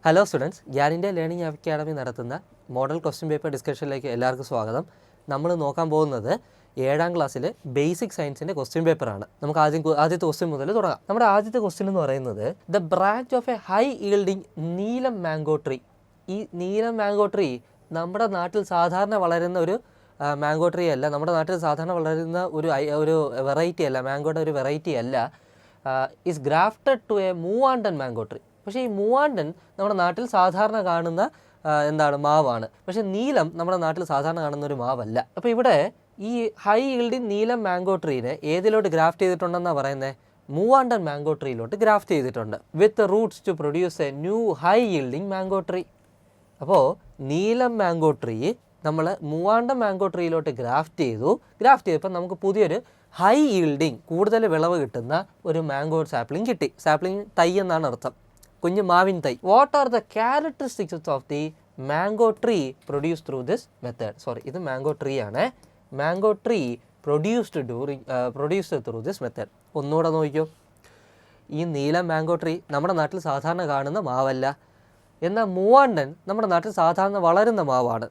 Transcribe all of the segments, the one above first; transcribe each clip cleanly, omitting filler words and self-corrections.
Hello students, ഗ്യാനിൻ്റെ learning academy നടത്തുന്ന model question paper ഡിസ്കഷനിലേക്ക് എല്ലാവർക്കും സ്വാഗതം. നമ്മൾ നോക്കാൻ പോകുന്നത് 7ാം ക്ലാസ്സിലെ ബേസിക് സയൻസിൻ്റെ ക്വസ്റ്റ്യൻ പേപ്പറാണ്. നമുക്ക് ആദ്യത്തെ ക്വസ്റ്റ്യൻ മുതൽ തുടങ്ങാം. നമ്മുടെ ആദ്യത്തെ ക്വസ്റ്റ്യൻ എന്ന് പറയുന്നത് the branch of A high yielding Neelam mango tree. ഈ നീലം മാംഗോ ട്രീ നമ്മുടെ നാട്ടിൽ സാധാരണ വളരുന്ന ഒരു മാംഗോ ട്രീ അല്ല. നമ്മുടെ നാട്ടിൽ സാധാരണ വളരുന്ന ഒരു വെറൈറ്റി അല്ല, മാംഗോയുടെ ഒരു വെറൈറ്റി അല്ല. Is grafted to a Moovandan mango tree. പക്ഷേ ഈ മൂവാണ്ടൻ നമ്മുടെ നാട്ടിൽ സാധാരണ കാണുന്ന മാവാണ്. പക്ഷേ നീലം നമ്മുടെ നാട്ടിൽ സാധാരണ കാണുന്ന ഒരു മാവല്ല. അപ്പോൾ ഇവിടെ ഈ ഹൈ ഈൽഡിങ് നീലം മാംഗോ ട്രീനെ ഏതിലോട്ട് ഗ്രാഫ്റ്റ് ചെയ്തിട്ടുണ്ടെന്നാണ് പറയുന്നത്? മൂവാണ്ടൻ മാംഗോ ട്രീയിലോട്ട് ഗ്രാഫ്റ്റ് ചെയ്തിട്ടുണ്ട്. With roots to produce a new high yielding mango tree. അപ്പോൾ നീലം മാംഗോ ട്രീ നമ്മൾ മൂവാണ്ടൻ മാംഗോ ട്രീയിലോട്ട് ഗ്രാഫ്റ്റ് ചെയ്തപ്പോൾ നമുക്ക് പുതിയൊരു ഹൈ ഈൽഡിങ്, കൂടുതൽ വിളവ് കിട്ടുന്ന ഒരു മാംഗോ സാപ്ലിംഗ് കിട്ടി. സാപ്ലിംഗ് തൈ എന്നാണ് അർത്ഥം, കുഞ്ഞു മാവിൻ തൈ. What are the characteristics of the mango tree produce through this method? ഇത് മാംഗോ ട്രീ ആണ്. Mango tree produced through this method. ഒന്നുകൂടെ നോക്കിക്കോ. ഈ നീലം മാംഗോ ട്രീ നമ്മുടെ നാട്ടിൽ സാധാരണ കാണുന്ന മാവല്ല. എന്നാൽ മൂവാണ്ടൻ നമ്മുടെ നാട്ടിൽ സാധാരണ വളരുന്ന മാവാണ്.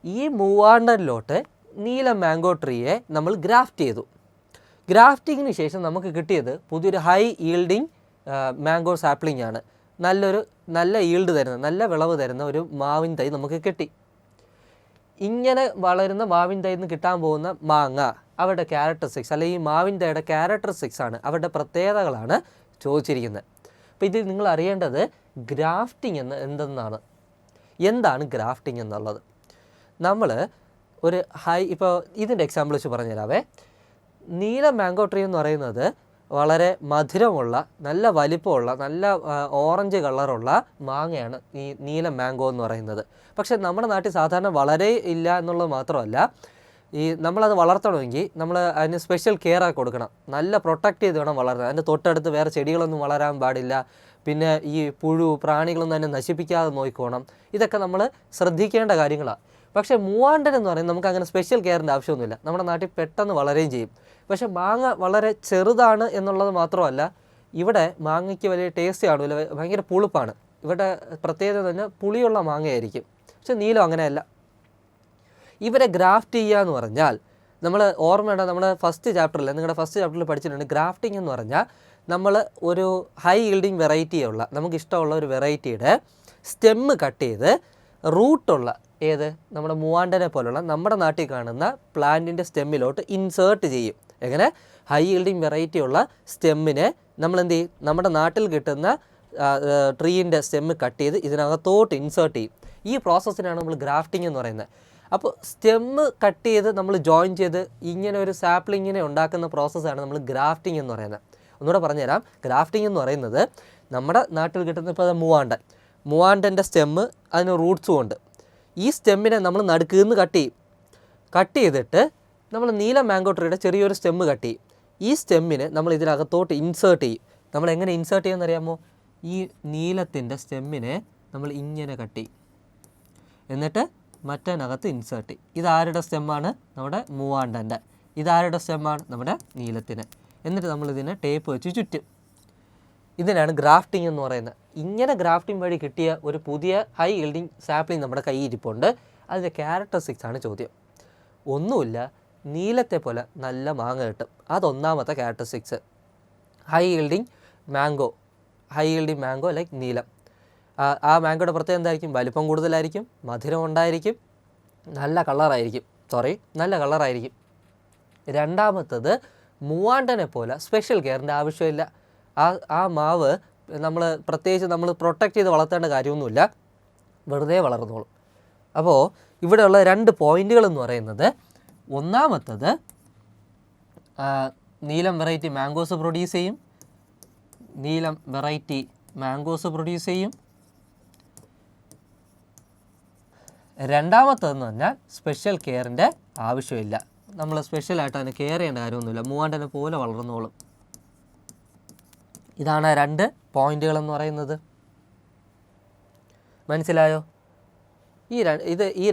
ഈ മൂവാണ്ടനിലോട്ട് നീലം മാംഗോ ട്രീയെ നമ്മൾ ഗ്രാഫ്റ്റ് ചെയ്തു. ഗ്രാഫ്റ്റിങ്ങിന് ശേഷം നമുക്ക് കിട്ടിയത് പുതിയൊരു ഹൈ ഈൽഡിങ് മാംഗോ സാപ്ലിംഗ് ആണ്. നല്ല ഈൽഡ് തരുന്ന, നല്ല വിളവ് തരുന്ന ഒരു മാവിൻ തൈ നമുക്ക് കിട്ടി. ഇങ്ങനെ വളരുന്ന മാവിൻ തൈയിൽ നിന്ന് കിട്ടാൻ പോകുന്ന മാങ്ങ, അവരുടെ ക്യാരക്ടറിസ്റ്റിക്സ്, അല്ലെങ്കിൽ ഈ മാവിൻ തൈയുടെ ക്യാരക്ടറിസ്റ്റിക്സ് ആണ്, അവരുടെ പ്രത്യേകതകളാണ് ചോദിച്ചിരിക്കുന്നത്. അപ്പോൾ ഇത് നിങ്ങൾ അറിയേണ്ടത് ഗ്രാഫ്റ്റിംഗ് എന്താണ് ഗ്രാഫ്റ്റിംഗ് എന്നുള്ളത്. നമ്മൾ ഒരു ഇപ്പോൾ ഇതിൻ്റെ എക്സാമ്പിൾ വെച്ച് പറഞ്ഞുതരാവേ. നീല മാംഗോ ട്രീ എന്ന് പറയുന്നത് വളരെ മധുരമുള്ള, നല്ല വലിപ്പമുള്ള, നല്ല ഓറഞ്ച് കളറുള്ള മാങ്ങയാണ് ഈ നീല മാംഗോ എന്ന് പറയുന്നത്. പക്ഷേ നമ്മുടെ നാട്ടിൽ സാധാരണ വളരെ ഇല്ല എന്നുള്ളത് മാത്രമല്ല, നമ്മളത് വളർത്തണമെങ്കിൽ നമ്മൾ അതിന് സ്പെഷ്യൽ കെയർ ആക്കി കൊടുക്കണം. നല്ല പ്രൊട്ടക്റ്റ് ചെയ്ത് വേണം വളർത്താൻ. അതിൻ്റെ തൊട്ടടുത്ത് വേറെ ചെടികളൊന്നും വളരാൻ പാടില്ല. പിന്നെ ഈ പുഴു പ്രാണികളൊന്നും തന്നെ നശിപ്പിക്കാതെ നോക്കിക്കോണം. ഇതൊക്കെ നമ്മൾ ശ്രദ്ധിക്കേണ്ട കാര്യങ്ങളാണ്. പക്ഷേ മൂവാണ്ടൻ എന്ന് പറയുന്നത് നമുക്ക് അങ്ങനെ സ്പെഷ്യൽ കെയറിൻ്റെ ആവശ്യമൊന്നുമില്ല. നമ്മുടെ നാട്ടിൽ പെട്ടെന്ന് വളരുകയും ചെയ്യും. പക്ഷേ മാങ്ങ വളരെ ചെറുതാണ് എന്നുള്ളത് മാത്രമല്ല, ഇവിടെ മാങ്ങയ്ക്ക് വലിയ ടേസ്റ്റ് കാണില്ല, ഭയങ്കര പുളിപ്പാണ്. ഇവിടെ പ്രത്യേകത തന്നെ പുളിയുള്ള മാങ്ങയായിരിക്കും. പക്ഷെ നീലം അങ്ങനെയല്ല. ഇവരെ ഗ്രാഫ്റ്റ് ചെയ്യുക എന്ന് പറഞ്ഞാൽ, നമ്മൾ ഓർമ്മയുണ്ട, നമ്മുടെ നിങ്ങളുടെ ഫസ്റ്റ് ചാപ്റ്ററിൽ പഠിച്ചിട്ടുണ്ട്. ഗ്രാഫ്റ്റിംഗ് എന്ന് പറഞ്ഞാൽ നമ്മൾ ഒരു ഹൈ ഈൽഡിങ് വെറൈറ്റിയുള്ള, നമുക്കിഷ്ടമുള്ള ഒരു വെറൈറ്റിയുടെ സ്റ്റെമ്മ് കട്ട് ചെയ്ത് റൂട്ടുള്ള നമ്മുടെ മൂവാണ്ടനെ പോലുള്ള നമ്മുടെ നാട്ടിൽ കാണുന്ന പ്ലാന്റിൻ്റെ സ്റ്റെമ്മിലോട്ട് ഇൻസേർട്ട് ചെയ്യും. എങ്ങനെ? ഹൈ ഈൽഡിങ് വെറൈറ്റി ഉള്ള സ്റ്റെമ്മിനെ നമ്മൾ എന്ത് ചെയ്യും? നമ്മുടെ നാട്ടിൽ കിട്ടുന്ന ട്രീൻ്റെ സ്റ്റെമ്മ് കട്ട് ചെയ്ത് ഇതിനകത്തോട്ട് ഇൻസേർട്ട് ചെയ്യും. ഈ പ്രോസസ്സിനാണ് നമ്മൾ ഗ്രാഫ്റ്റിംഗ് എന്ന് പറയുന്നത്. അപ്പോൾ സ്റ്റെമ്മ് കട്ട് ചെയ്ത് നമ്മൾ ജോയിൻ ചെയ്ത് ഇങ്ങനെ ഒരു സാപ്ലിങ്ങിനെ ഉണ്ടാക്കുന്ന പ്രോസസ്സാണ് നമ്മൾ ഗ്രാഫ്റ്റിംഗ് എന്ന് പറയുന്നത്. ഒന്നുകൂടെ പറഞ്ഞുതരാം. ഗ്രാഫ്റ്റിംഗ് എന്ന് പറയുന്നത് നമ്മുടെ നാട്ടിൽ കിട്ടുന്ന ഇപ്പോൾ മൂവാണ്ടൻ്റെ സ്റ്റെമ്മ്, അതിന് റൂട്ട്സും ഉണ്ട്. ഈ സ്റ്റെമ്മിനെ നമ്മൾ നടുക്കുന്ന് കട്ട് ചെയ്തിട്ട് നമ്മൾ നീല മാംഗോ ട്രീയുടെ ചെറിയൊരു സ്റ്റെമ്മ് കട്ട് ചെയ്യും. ഈ സ്റ്റെമ്മിനെ നമ്മൾ ഇതിനകത്തോട്ട് ഇൻസേർട്ട് ചെയ്യും. നമ്മൾ എങ്ങനെ ഇൻസേർട്ട് ചെയ്യുമെന്ന് അറിയാമോ? ഈ നീലത്തിൻ്റെ സ്റ്റെമ്മിനെ നമ്മൾ ഇങ്ങനെ കട്ട് ചെയ്യും, എന്നിട്ട് മറ്റതിനകത്ത് ഇൻസേർട്ട് ചെയ്യും. ഇതാരുടെ സ്റ്റെമ്മാണ്? നമ്മുടെ മൂവാണ്ടൻ്റെ. ഇതാരുടെ സ്റ്റെമ്മാണ്? നമ്മുടെ നീലത്തിന്. എന്നിട്ട് നമ്മളിതിനെ ടേപ്പ് വെച്ച് ചുറ്റും. ഇതിനാണ് ഗ്രാഫ്റ്റിംഗ് എന്ന് പറയുന്നത്. ഇങ്ങനെ ഗ്രാഫ്റ്റിംഗ് വഴി കിട്ടിയ ഒരു പുതിയ ഹൈ ഈൽഡിങ് സാപ്ലിംഗ് നമ്മുടെ കയ്യിൽ ഇരിപ്പുണ്ട്. അതിൻ്റെ ക്യാരക്ടറിസ്റ്റിക്സ് ആണ് ചോദ്യം. ഒന്നുമില്ല, നീലത്തെ പോലെ നല്ല മാങ്ങ കിട്ടും. അതൊന്നാമത്തെ characteristics. High yielding mango like Neelam. ആ മാംഗോയുടെ പ്രത്യേകം എന്തായിരിക്കും? വലിപ്പം കൂടുതലായിരിക്കും, മധുരം ഉണ്ടായിരിക്കും, നല്ല കളറായിരിക്കും. രണ്ടാമത്തത്, മൂവാണ്ടനെ പോലെ സ്പെഷ്യൽ കെയറിൻ്റെ ആവശ്യമില്ല. ആ മാവ് നമ്മൾ പ്രൊട്ടക്റ്റ് ചെയ്ത് വളർത്തേണ്ട കാര്യമൊന്നുമില്ല, വെറുതെ വളർന്നോളും. അപ്പോൾ ഇവിടെയുള്ള 2 പോയിന്റുകളെന്ന് പറയുന്നത്, ഒന്നാമത്തത് നീലം വെറൈറ്റി മാംഗോസ് പ്രൊഡ്യൂസ് ചെയ്യും. രണ്ടാമത്തതെന്ന് പറഞ്ഞാൽ സ്പെഷ്യൽ കെയറിൻ്റെ ആവശ്യമില്ല. നമ്മൾ സ്പെഷ്യലായിട്ട് അതിനെ കെയർ ചെയ്യേണ്ട കാര്യമൊന്നുമില്ല, മൂവാണ്ടനെ പോലെ വളർന്നോളും. ഇതാണ് 2 പോയിന്റുകളെന്ന് പറയുന്നത്. മനസ്സിലായോ? ഈ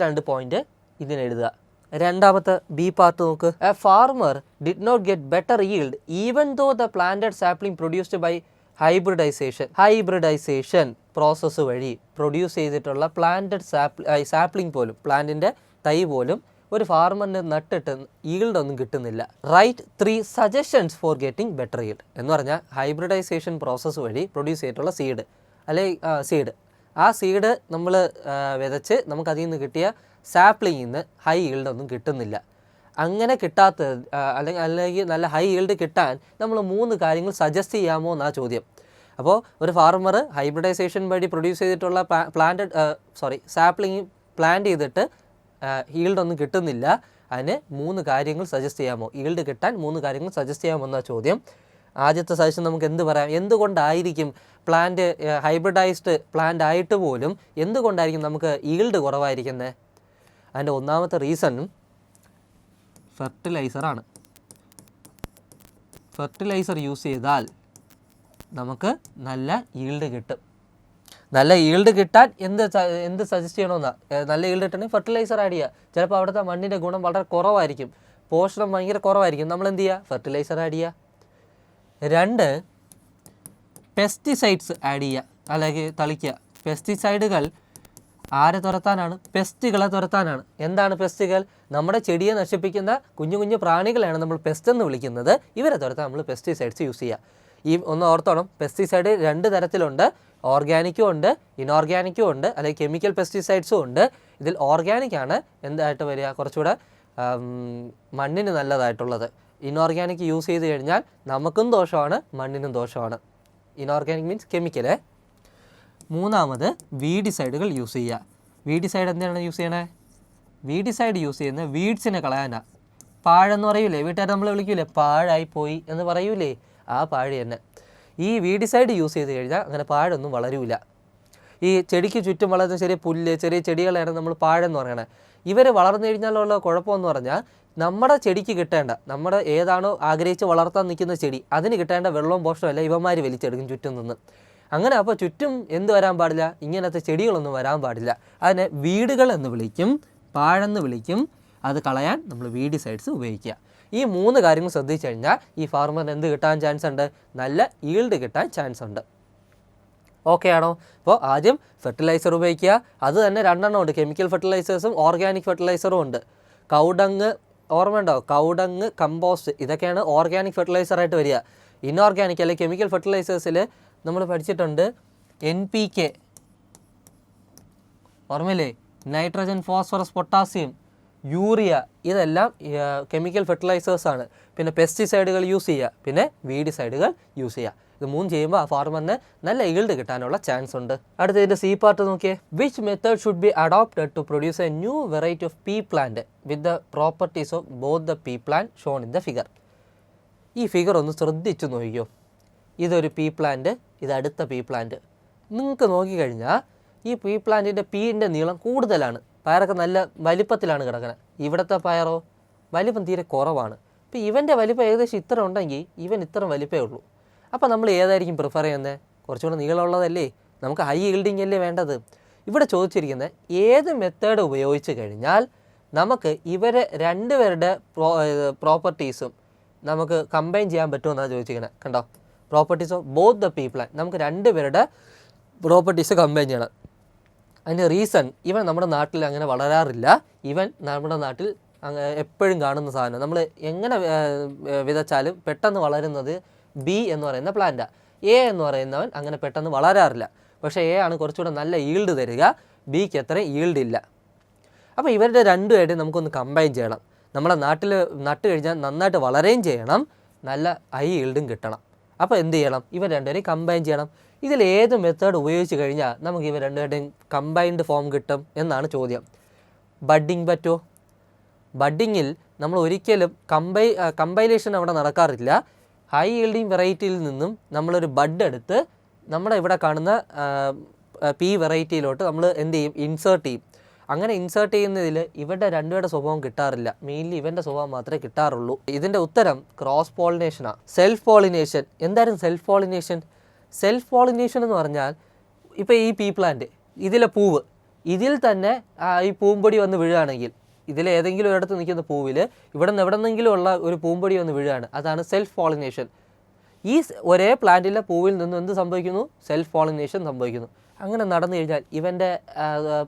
2 പോയിന്റ് ഇതിനെഴുതുക. രണ്ടാമത്തെ ബി പാർട്ട് നോക്ക്. A farmer did not get better yield even though the planted sapling produced by hybridisation process വഴി പ്രൊഡ്യൂസ് ചെയ്തിട്ടുള്ള പ്ലാന്റഡ് സാപ്ലിംഗ് പോലും, പ്ലാന്റിൻ്റെ തൈ പോലും ഒരു ഫാർമറിന് നട്ടിട്ട് ഈൽഡ് ഒന്നും കിട്ടുന്നില്ല. Write 3 suggestions for getting better yield എന്ന് പറഞ്ഞാൽ ഹൈബ്രിഡൈസേഷൻ പ്രോസസ്സ് വഴി പ്രൊഡ്യൂസ് ചെയ്തിട്ടുള്ള സീഡ് ആ സീഡ് നമ്മൾ വിതച്ച് നമുക്കതിൽ നിന്ന് കിട്ടിയ സാപ്ലിങ്ങിൽ നിന്ന് ഹൈ ഈൽഡ് ഒന്നും കിട്ടുന്നില്ല. അങ്ങനെ അല്ലെങ്കിൽ നല്ല ഹൈ ഈൽഡ് കിട്ടാൻ നമ്മൾ 3 കാര്യങ്ങൾ സജസ്റ്റ് ചെയ്യാമോ എന്നാണ് ചോദ്യം. അപ്പോൾ ഒരു ഫാർമർ ഹൈബ്രിഡൈസേഷൻ വഴി പ്രൊഡ്യൂസ് ചെയ്തിട്ടുള്ള സാപ്ലിങ് പ്ലാന്റ് ചെയ്തിട്ട് ഈൽഡ് ഒന്നും കിട്ടുന്നില്ല, അതിന് 3 കാര്യങ്ങൾ സജസ്റ്റ് ചെയ്യാമോ, ഈൽഡ് കിട്ടാൻ 3 കാര്യങ്ങൾ സജസ്റ്റ് ചെയ്യാമോ എന്നാണ് ചോദ്യം. ആദ്യത്തെ സജഷൻ നമുക്ക് എന്ത് പറയാം, എന്തുകൊണ്ടായിരിക്കും പ്ലാന്റ് ഹൈബ്രിഡൈസ്ഡ് പ്ലാന്റ് ആയിട്ട് പോലും എന്തുകൊണ്ടായിരിക്കും നമുക്ക് ഈൽഡ് കുറവായിരിക്കുന്നത്? അതിൻ്റെ ഒന്നാമത്തെ റീസൺ ഫെർട്ടിലൈസറാണ്. ഫെർട്ടിലൈസർ യൂസ് ചെയ്താൽ നമുക്ക് നല്ല ഈൽഡ് കിട്ടും. നല്ല ഈൽഡ് കിട്ടാൻ എന്ത് സജസ്റ്റ് ചെയ്യണമെന്നാ, നല്ല ഈൽഡ് കിട്ടണമെങ്കിൽ ഫെർട്ടിലൈസർ ആഡ് ചെയ്യുക. ചിലപ്പോൾ അവിടുത്തെ മണ്ണിൻ്റെ ഗുണം വളരെ കുറവായിരിക്കും, പോഷണം ഭയങ്കര കുറവായിരിക്കും, നമ്മൾ എന്ത് ചെയ്യുക, ഫെർട്ടിലൈസർ ആഡ് ചെയ്യുക. 2 പെസ്റ്റിസൈഡ്സ് ആഡ് ചെയ്യുക അല്ലെങ്കിൽ തളിക്കുക. പെസ്റ്റിസൈഡുകൾ ആരെ തുരത്താനാണ്? പെസ്റ്റുകളെ തുരത്താനാണ്. എന്താണ് പെസ്റ്റുകൾ? നമ്മുടെ ചെടിയെ നശിപ്പിക്കുന്ന കുഞ്ഞു കുഞ്ഞു പ്രാണികളെയാണ് നമ്മൾ പെസ്റ്റ് എന്ന് വിളിക്കുന്നത്. ഇവരെ തുരത്താൻ നമ്മൾ പെസ്റ്റിസൈഡ്സ് യൂസ് ചെയ്യുക. ഒന്ന് ഓർത്തോണം, പെസ്റ്റിസൈഡ് 2 തരത്തിലുണ്ട്, ഓർഗാനിക്കും ഉണ്ട്, ഇനോർഗാനിക്കും ഉണ്ട്, അല്ലെങ്കിൽ കെമിക്കൽ പെസ്റ്റിസൈഡ്സും ഉണ്ട്. ഇതിൽ ഓർഗാനിക്കാണ് എന്തായിട്ട് വരിക, കുറച്ചുകൂടെ മണ്ണിന് നല്ലതായിട്ടുള്ളത്. ഇനോർഗാനിക് യൂസ് ചെയ്ത് കഴിഞ്ഞാൽ നമുക്കും ദോഷമാണ് മണ്ണിനും ദോഷമാണ്. Inorganic means chemical. 3 വീഡിസൈഡുകൾ യൂസ് ചെയ്യുക. വീഡിസൈഡ് എന്താണ് യൂസ് ചെയ്യണേ? വീഡിസൈഡ് യൂസ് ചെയ്യുന്നത് വീഡ്സിനെ കളയാനാണ്. പാഴെന്ന് പറയൂലേ, വീട്ടുകാർ നമ്മൾ വിളിക്കൂലേ പാഴായി പോയി എന്ന് പറയൂലേ, ആ പാഴ് തന്നെ. ഈ വീഡിസൈഡ് യൂസ് ചെയ്ത് കഴിഞ്ഞാൽ അങ്ങനെ പാഴൊന്നും വളരൂല. ഈ ചെടിക്ക് ചുറ്റും വളരുന്ന ചെറിയ പുല്ല്, ചെറിയ ചെടികളാണ് നമ്മൾ പാഴെന്ന് പറയണത്. ഇവർ വളർന്നു കഴിഞ്ഞാലുള്ള കുഴപ്പമെന്ന് പറഞ്ഞാൽ നമ്മുടെ ചെടിക്ക് കിട്ടേണ്ട, നമ്മുടെ ഏതാണോ ആഗ്രഹിച്ച് വളർത്താൻ നിൽക്കുന്ന ചെടി, അതിന് കിട്ടേണ്ട വെള്ളവും പോഷണമല്ല ഇവന്മാർ വലിച്ചെടുക്കും ചുറ്റും നിന്ന്. അങ്ങനെ അപ്പോൾ ചുറ്റും എന്ത് വരാൻ പാടില്ല, ഇങ്ങനത്തെ ചെടികളൊന്നും വരാൻ പാടില്ല. അതിനെ വീടുകൾ എന്ന് വിളിക്കും, പാഴെന്ന് വിളിക്കും. അത് കളയാൻ നമ്മൾ വീഡിസൈഡ്സ് ഉപയോഗിക്കുക. ഈ 3 കാര്യങ്ങൾ ശ്രദ്ധിച്ചു കഴിഞ്ഞാൽ ഈ ഫാർമറിന് എന്ത് കിട്ടാൻ ചാൻസ് ഉണ്ട്? നല്ല ഈൽഡ് കിട്ടാൻ ചാൻസ് ഉണ്ട്. ഓക്കെ ആണോ? അപ്പോൾ ആദ്യം ഫെർട്ടിലൈസർ ഉപയോഗിക്കുക. അത് തന്നെ 2 ഉണ്ട്, കെമിക്കൽ ഫെർട്ടിലൈസേഴ്സും ഓർഗാനിക് ഫെർട്ടിലൈസറും ഉണ്ട്. കൗഡങ്ങ് ഓർമ്മയുണ്ടോ? കൗഡങ്ങ്, കമ്പോസ്റ്റ്, ഇതൊക്കെയാണ് ഓർഗാനിക് ഫെർട്ടിലൈസറായിട്ട് വരിക. ഇൻഓർഗാനിക് അല്ലെങ്കിൽ കെമിക്കൽ ഫെർട്ടിലൈസേഴ്സിൽ നമ്മൾ പഠിച്ചിട്ടുണ്ട് NPK, ഓർമ്മയില്ലേ? നൈട്രജൻ, ഫോസ്ഫറസ്, പൊട്ടാസ്യം, യൂറിയ, ഇതെല്ലാം കെമിക്കൽ ഫെർട്ടിലൈസേഴ്സാണ്. പിന്നെ പെസ്റ്റിസൈഡുകൾ യൂസ് ചെയ്യുക, പിന്നെ വീഡിസൈഡുകൾ യൂസ് ചെയ്യുക. ഇത് 3 ചെയ്യുമ്പോൾ ആ ഫാർമറിന് നല്ല ഈൽഡ് കിട്ടാനുള്ള ചാൻസ് ഉണ്ട്. അടുത്തതിൻ്റെ C പാർട്ട് നോക്കിയേ. Which method should be adopted to produce a new variety of pea plant with the properties of both the pea plant shown in the figure? ഈ ഫിഗർ ഒന്ന് ശ്രദ്ധിച്ചു നോക്കിയോ. ഇതൊരു പീ പ്ലാന്റ്, ഇത് അടുത്ത പീ പ്ലാന്റ്. നിങ്ങൾക്ക് നോക്കിക്കഴിഞ്ഞാൽ ഈ പീ പ്ലാന്റിൻ്റെ പീൻ്റെ നീളം കൂടുതലാണ്, പയറൊക്കെ നല്ല വലിപ്പത്തിലാണ് കിടക്കുന്നത്. ഇവിടുത്തെ പയറോ വലിപ്പം തീരെ കുറവാണ്. ഇപ്പോൾ ഇവൻ്റെ വലിപ്പം ഏകദേശം ഇത്ര ഉണ്ടെങ്കിൽ ഇവൻ ഇത്ര വലിപ്പമേ ഉള്ളൂ. അപ്പോൾ നമ്മൾ ഏതായിരിക്കും പ്രിഫർ ചെയ്യുന്നത്? കുറച്ചുകൂടെ നീളമുള്ളതല്ലേ, നമുക്ക് ഹൈ ഈൽഡിങ് അല്ലേ വേണ്ടത്. ഇവിടെ ചോദിച്ചിരിക്കുന്നത് ഏത് മെത്തേഡ് ഉപയോഗിച്ച് കഴിഞ്ഞാൽ നമുക്ക് ഇവരെ 2 പേരുടെ പ്രോപ്പർട്ടീസും നമുക്ക് കമ്പൈൻ ചെയ്യാൻ പറ്റുമെന്നാണ് ചോദിച്ചിരിക്കുന്നത്. കണ്ടോ, properties of both the pea plant, നമുക്ക് 2 പേരുടെ പ്രോപ്പർട്ടീസ് കമ്പൈൻ ചെയ്യണം. അതിൻ്റെ റീസൺ, ഇവൻ നമ്മുടെ നാട്ടിൽ അങ്ങനെ വളരാറില്ല. ഇവൻ നമ്മുടെ നാട്ടിൽ എപ്പോഴും കാണുന്ന സാധനം. നമ്മൾ എങ്ങനെ വിതച്ചാലും പെട്ടെന്ന് വളരുന്നത് B എന്ന് പറയുന്ന പ്ലാന്റാണ്. A എന്ന് പറയുന്നവൻ അങ്ങനെ പെട്ടെന്ന് വളരാറില്ല. പക്ഷേ A ആണ് കുറച്ചുകൂടെ നല്ല ഈൽഡ് തരിക, Bക്ക് അത്രയും ഈൽഡ് ഇല്ല. അപ്പോൾ ഇവരുടെ 2 പേരും നമുക്കൊന്ന് കമ്പൈൻ ചെയ്യണം. നമ്മുടെ നാട്ടിൽ നട്ട് കഴിഞ്ഞാൽ നന്നായിട്ട് വളരുകയും ചെയ്യണം, നല്ല ഹൈ ഈൽഡും കിട്ടണം. അപ്പോൾ എന്ത് ചെയ്യണം? ഇവർ 2 പേരെയും കമ്പൈൻ ചെയ്യണം. ഇതിൽ ഏത് മെത്തേഡ് ഉപയോഗിച്ച് കഴിഞ്ഞാൽ നമുക്ക് ഇവർ 2 പേരുടെയും കമ്പൈൻഡ് ഫോം കിട്ടും എന്നാണ് ചോദ്യം. ബഡ്ഡിങ് പറ്റുമോ? ബഡ്ഡിങ്ങിൽ നമ്മൾ ഒരിക്കലും കമ്പൈലേഷൻ അവിടെ നടക്കാറില്ല. ഹൈ ഈൽഡിങ് വെറൈറ്റിയിൽ നിന്നും നമ്മളൊരു ബഡ് എടുത്ത് നമ്മുടെ ഇവിടെ കാണുന്ന പി വെറൈറ്റിയിലോട്ട് നമ്മൾ എന്ത് ചെയ്യും? ഇൻസേർട്ട് ചെയ്യും. അങ്ങനെ ഇൻസേർട്ട് ചെയ്യുന്നതിൽ ഇവരുടെ 2 പേരുടെ സ്വഭാവം കിട്ടാറില്ല, മെയിൻലി ഇവൻ്റെ സ്വഭാവം മാത്രമേ കിട്ടാറുള്ളൂ. ഇതിൻ്റെ ഉത്തരം ക്രോസ് പോളിനേഷനാണ്. Self pollination. എന്തായിരുന്നു സെൽഫ് പോളിനേഷൻ? സെൽഫ് പോളിനേഷൻ എന്ന് പറഞ്ഞാൽ ഇപ്പോൾ ഈ പീ പ്ലാന്റ്, ഇതിലെ പൂവ്, ഇതിൽ തന്നെ ഈ പൂമ്പൊടി വന്ന് വീഴുകയാണെങ്കിൽ, ഇതിലേതെങ്കിലും ഒരിടത്ത് നിൽക്കുന്ന പൂവിൽ ഇവിടെ നിന്ന് എവിടെ നിന്നെങ്കിലും ഉള്ള ഒരു പൂമ്പൊടി വന്ന് വീഴുകയാണ്, അതാണ് സെൽഫ് പോളിനേഷൻ. ഒരേ പ്ലാന്റിലെ പൂവിൽ നിന്ന് എന്ത് സംഭവിക്കുന്നു? സെൽഫ് പോളിനേഷൻ സംഭവിക്കുന്നു. അങ്ങനെ നടന്നു കഴിഞ്ഞാൽ ഇവൻ്റെ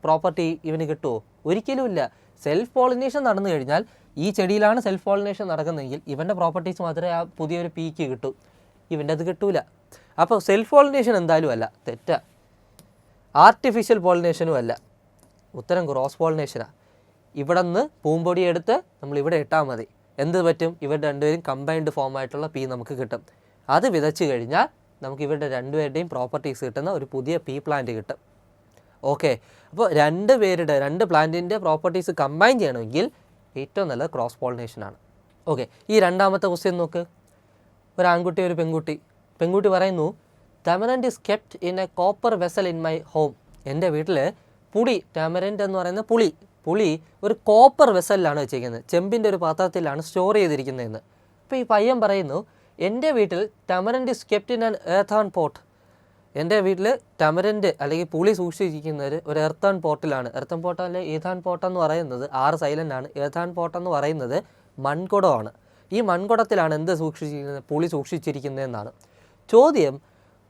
പ്രോപ്പർട്ടി ഇവന് കിട്ടുമോ? ഒരിക്കലുമില്ല. സെൽഫ് പോളിനേഷൻ നടന്നു കഴിഞ്ഞാൽ ഈ ചെടിയിലാണ് സെൽഫ് പോളിനേഷൻ നടക്കുന്നതെങ്കിൽ ഇവൻ്റെ പ്രോപ്പർട്ടീസ് മാത്രമേ ആ പുതിയൊരു പീക്ക് കിട്ടൂ. ഇവൻ്റെ അത് കിട്ടൂല. അപ്പോൾ സെൽഫ് പോളിനേഷൻ എന്തായാലും അല്ല, തെറ്റാ. ആർട്ടിഫിഷ്യൽ പോളിനേഷനും അല്ല. ഉത്തരം ക്രോസ് പോളിനേഷനാണ്. ഇവിടെ നിന്ന് പൂമ്പൊടി എടുത്ത് നമ്മൾ ഇവിടെ ഇട്ടാൽ മതി. എന്ത് പറ്റും? ഇവരുടെ രണ്ടുപേരും കമ്പൈൻഡ് ഫോം ആയിട്ടുള്ള പീ നമുക്ക് കിട്ടും. അത് വിതച്ച് കഴിഞ്ഞാൽ നമുക്ക് ഇവരുടെ രണ്ടുപേരുടെയും പ്രോപ്പർട്ടീസ് കിട്ടുന്ന ഒരു പുതിയ പീ പ്ലാന്റ് കിട്ടും. ഓക്കെ, അപ്പോൾ രണ്ട് പ്ലാന്റിൻ്റെ പ്രോപ്പർട്ടീസ് കമ്പൈൻ ചെയ്യണമെങ്കിൽ ഏറ്റവും നല്ലത് ക്രോസ് പോളിനേഷനാണ്. ഓക്കെ, ഈ രണ്ടാമത്തെ ക്വസ്റ്റ്യൻ നോക്ക്. ഒരു ആൺകുട്ടി ഒരു പെൺകുട്ടി പറയുന്നു, tamarind is kept in a copper vessel in my home. എൻ്റെ വീട്ടിൽ പുളി, ടാമറൻഡ് എന്ന് പറയുന്ന പുളി ഒരു കോപ്പർ വെസലിലാണ് വെച്ചിരിക്കുന്നത്, ചെമ്പിൻ്റെ ഒരു പാത്രത്തിലാണ് സ്റ്റോർ ചെയ്തിരിക്കുന്നതെന്ന്. അപ്പോൾ ഈ പയ്യൻ പറയുന്നു, എൻ്റെ വീട്ടിൽ tamarind is kept in an earthen pot. എൻ്റെ വീട്ടിൽ ടാമറൻഡ് അല്ലെങ്കിൽ പുളി സൂക്ഷിച്ചിരിക്കുന്നത് ഒരു എർത്താൻ പോട്ടിലാണ്. എർത്താൻ പോട്ട് അല്ലെങ്കിൽ ഈഥാൻ പോട്ടെന്ന് പറയുന്നത് 6 സൈലൻ്റ് ആണ്. എർത്താൻ പോട്ടെന്ന് പറയുന്നത് മൺകുടമാണ്. ഈ മൺകുടത്തിലാണ് എന്ത് സൂക്ഷിച്ചിരിക്കുന്നത്? പുളി സൂക്ഷിച്ചിരിക്കുന്നതെന്നാണ് ചോദ്യം.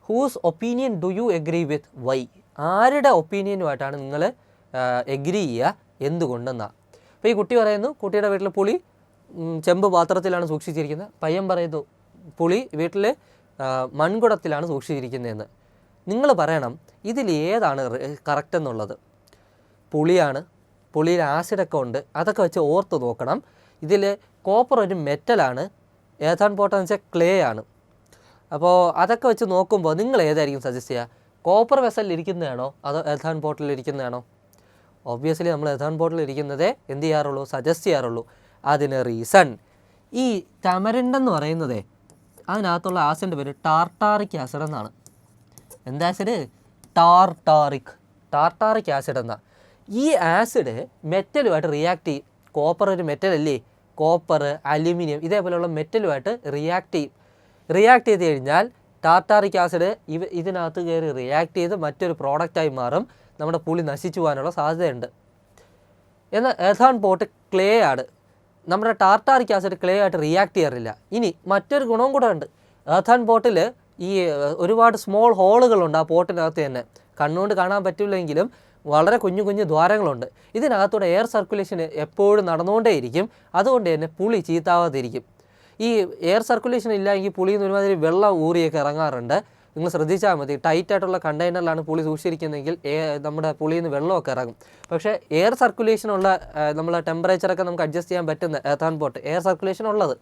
Whose opinion do you agree with? Why? ആരുടെ ഒപ്പീനിയനുമായിട്ടാണ് നിങ്ങൾ എഗ്രി ചെയ്യുക? എന്തുകൊണ്ടെന്നാണ്. അപ്പോൾ ഈ കുട്ടി പറയുന്നു, കുട്ടിയുടെ വീട്ടിൽ പുളി ചെമ്പ് പാത്രത്തിലാണ് സൂക്ഷിച്ചിരിക്കുന്നത്. പയ്യൻ പറയുന്നു, പുളി വീട്ടിൽ മൺകുടത്തിലാണ് സൂക്ഷിച്ചിരിക്കുന്നതെന്ന്. നിങ്ങൾ പറയണം ഇതിൽ ഏതാണ് കറക്റ്റ് എന്നുള്ളത്. പുളിയാണ്, പുളിയിൽ ആസിഡൊക്കെ ഉണ്ട്, അതൊക്കെ വെച്ച് ഓർത്ത് നോക്കണം. ഇതിൽ കോപ്പർ ഒരു മെറ്റലാണ്, ഏതാൻ പോട്ടെന്ന് വെച്ചാൽ ക്ലേ ആണ്. അപ്പോൾ അതൊക്കെ വെച്ച് നോക്കുമ്പോൾ നിങ്ങൾ ഏതായിരിക്കും സജസ്റ്റ് ചെയ്യുക? കോപ്പർ വെസലിൽ ഇരിക്കുന്നതാണോ അതോ എഥാൻ പോട്ടിൽ ഇരിക്കുന്നതാണോ? ഒബ്വിയസ്ലി നമ്മൾ എഥാൻ പോട്ടിൽ ഇരിക്കുന്നതേ എന്ത് ചെയ്യാറുള്ളൂ? സജസ്റ്റ് ചെയ്യാറുള്ളൂ. അതിന് റീസൺ, ഈ ടാമറിൻഡ് എന്ന് പറയുന്നതേ അതിനകത്തുള്ള ആസിഡിൻ്റെ പേര് ടാർട്ടാറിക് ആസിഡ് എന്നാണ്. എന്താ ആസിഡ്? ടാർട്ടാറിക് ആസിഡ് എന്നാണ്. ഈ ആസിഡ് മെറ്റലുമായിട്ട് റിയാക്ട് ചെയ്യും. കോപ്പർ ഒരു മെറ്റലല്ലേ? കോപ്പർ, അലുമിനിയം ഇതേപോലെയുള്ള മെറ്റലുമായിട്ട് റിയാക്ട് ചെയ്ത് കഴിഞ്ഞാൽ ടാർട്ടാറിക് ആസിഡ് ഇതിനകത്ത് കയറി റിയാക്ട് ചെയ്ത് മറ്റൊരു പ്രോഡക്റ്റായി മാറും. നമ്മുടെ പുളി നശിച്ചു പോകാനുള്ള സാധ്യതയുണ്ട്. എന്നാൽ എഥാൻ പോട്ട് ക്ലേ ആണ്. നമ്മുടെ ടാർട്ടാറിക് ആസിഡ് ക്ലേ ആയിട്ട് റിയാക്ട് ചെയ്യാറില്ല. ഇനി മറ്റൊരു ഗുണവും കൂടെ ഉണ്ട്. എഥാൻ പോട്ടിൽ ഈ ഒരുപാട് സ്മോൾ ഹോളുകളുണ്ട് ആ പോട്ടിനകത്ത് തന്നെ. കണ്ണുകൊണ്ട് കാണാൻ പറ്റില്ലെങ്കിലും വളരെ കുഞ്ഞു ദ്വാരങ്ങളുണ്ട്. ഇതിനകത്തൂടെ എയർ സർക്കുലേഷൻ എപ്പോഴും നടന്നുകൊണ്ടേയിരിക്കും. അതുകൊണ്ട് തന്നെ പുളി ചീത്താവാതിരിക്കും. ഈ എയർ സർക്കുലേഷൻ ഇല്ല എങ്കിൽ പുളിയിൽ നിന്ന് ഒരുമാതിരി വെള്ളം ഊറിയൊക്കെ ഇറങ്ങാറുണ്ട്. നിങ്ങൾ ശ്രദ്ധിച്ചാൽ മതി. ടൈറ്റായിട്ടുള്ള കണ്ടെയ്നറിലാണ് പുളി സൂക്ഷിച്ചിരിക്കുന്നതെങ്കിൽ നമ്മുടെ പുളിയിൽ നിന്ന് വെള്ളമൊക്കെ ഇറങ്ങും. പക്ഷേ എയർ സർക്കുലേഷനുള്ള നമ്മളെ ടെമ്പറേച്ചറൊക്കെ നമുക്ക് അഡ്ജസ്റ്റ് ചെയ്യാൻ പറ്റുന്ന എഥാൻ പോട്ട് എയർ സർക്കുലേഷൻ ഉള്ളത്,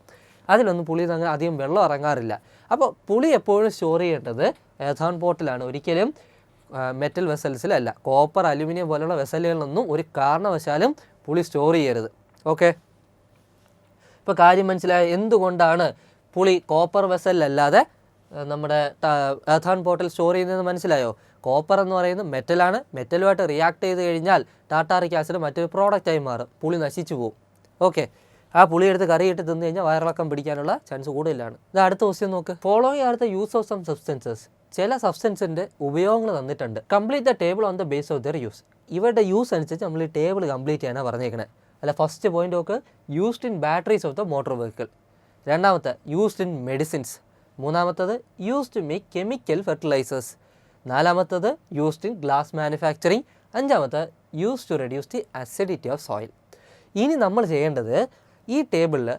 അതിലൊന്നും പുളിയിൽ നിന്ന് അങ്ങനെ അധികം വെള്ളം ഇറങ്ങാറില്ല. അപ്പോൾ പുളി എപ്പോഴും സ്റ്റോർ ചെയ്യേണ്ടത് എഥാൻ പോട്ടിലാണ്, ഒരിക്കലും മെറ്റൽ വെസൽസിലല്ല. കോപ്പർ, അലുമിനിയം പോലുള്ള വെസലുകളിലൊന്നും ഒരു കാരണവശാലും പുളി സ്റ്റോർ ചെയ്യരുത്. ഓക്കെ, ഇപ്പോൾ കാര്യം മനസ്സിലായ എന്തുകൊണ്ടാണ് പുളി കോപ്പർ വെസലിലല്ലാതെ നമ്മുടെ എഥാൻ പോട്ടിൽ സ്റ്റോർ ചെയ്യുന്നതെന്ന് മനസ്സിലായോ? കോപ്പർ എന്ന് പറയുന്നത് മെറ്റലാണ്. മെറ്റലുമായിട്ട് റിയാക്ട് ചെയ്ത് കഴിഞ്ഞാൽ ടാർട്ടാറിക് ആസിഡ് മറ്റൊരു പ്രോഡക്റ്റായി മാറും, പുളി നശിച്ചു പോകും. ഓക്കെ, ആ പുളി എടുത്ത് കറിയിട്ട് തിന്നു കഴിഞ്ഞാൽ വയറിളക്കം പിടിക്കാനുള്ള ചാൻസ് കൂടുതലാണ്. ഇത് അടുത്ത ക്വസ്റ്റ്യൻ നോക്ക്. Following are the use of some substances. ചില സബ്സ്റ്റൻസിൻ്റെ ഉപയോഗങ്ങൾ തന്നിട്ടുണ്ട്. Complete the table on the base of their use. ഇവരുടെ യൂസ് അനുസരിച്ച് നമ്മൾ ഈ ടേബിൾ കംപ്ലീറ്റ് ചെയ്യാനാണ് പറഞ്ഞേക്കണേ. അല്ല, ഫസ്റ്റ് പോയിന്റ് നോക്ക്, used in batteries of the motor vehicle. രണ്ടാമത്തെ, യൂസ്ഡ് ഇൻ മെഡിസിൻസ്. മൂന്നാമത്തത്, used to make chemical fertilisers. നാലാമത്തത്, യൂസ്ഡ് ഇൻ ഗ്ലാസ് മാനുഫാക്ചറിങ്. അഞ്ചാമത്തെ, used to reduce the acidity of soil. ഇനി നമ്മൾ ചെയ്യേണ്ടത് ഈ ടേബിളിൽ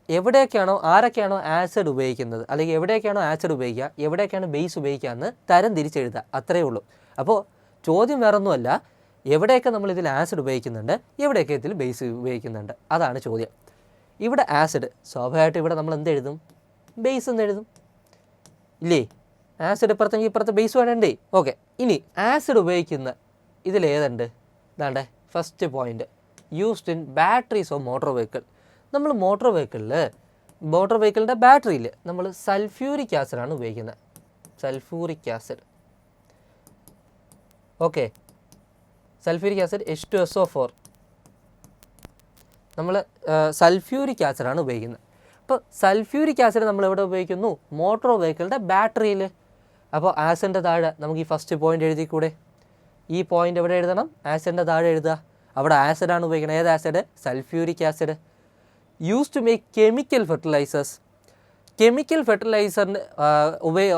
എവിടെയൊക്കെയാണോ ആരൊക്കെയാണോ ആസിഡ് ഉപയോഗിക്കുന്നത്, അല്ലെങ്കിൽ എവിടെയൊക്കെയാണോ ആസിഡ് ഉപയോഗിക്കുക, എവിടെയൊക്കെയാണ് ബേസ് ഉപയോഗിക്കുക എന്ന് തരം തിരിച്ചെഴുതുക. അത്രയേ ഉള്ളൂ. അപ്പോൾ ചോദ്യം വേറൊന്നുമല്ല, എവിടെയൊക്കെ നമ്മൾ ഇതിൽ ആസിഡ് ഉപയോഗിക്കുന്നുണ്ട്, എവിടെയൊക്കെ ഇതിൽ ബേസ് ഉപയോഗിക്കുന്നുണ്ട്, അതാണ് ചോദ്യം. ഇവിടെ ആസിഡ്, സ്വാഭാവികമായിട്ട് ഇവിടെ നമ്മൾ എന്തെഴുതും? ബേസ് എന്ന് എഴുതും ഇല്ലേ? ആസിഡ് ഇപ്പുറത്തെങ്കിൽ ഇപ്പുറത്തെ ബേസ് വേണ്ടേ? ഓക്കെ, ഇനി ആസിഡ് ഉപയോഗിക്കുന്ന ഇതിലേതുണ്ട്? ഇതാണ്ടേ first point, used in batteries of motor vehicle. നമ്മൾ മോട്ടോർ വെഹിക്കിളിൻ്റെ ബാറ്ററിയിൽ നമ്മൾ സൾഫ്യൂരിക് ആസിഡാണ് ഉപയോഗിക്കുന്നത്. Sulphuric acid. Okay, sulphuric acid H2SO4. നമ്മൾ സൾഫ്യൂരിക് ആസിഡാണ് ഉപയോഗിക്കുന്നത്. അപ്പോൾ സൾഫ്യൂരിക് ആസിഡ് നമ്മൾ എവിടെ ഉപയോഗിക്കുന്നു? മോട്ടോർ വെഹിക്കിളിൻ്റെ ബാറ്ററിയിൽ. അപ്പോൾ ആസിഡിൻ്റെ താഴെ നമുക്ക് ഈ ഫസ്റ്റ് പോയിന്റ് എഴുതിക്കൂടെ? ഈ പോയിന്റ് എവിടെ എഴുതണം? ആസിഡിൻ്റെ താഴെ എഴുതുക. അവിടെ ആസിഡാണ് ഉപയോഗിക്കുന്നത്. ഏത് acid? Sulphuric acid. Use to make chemical fertilisers. Chemical ഫെർട്ടിലൈസറിന്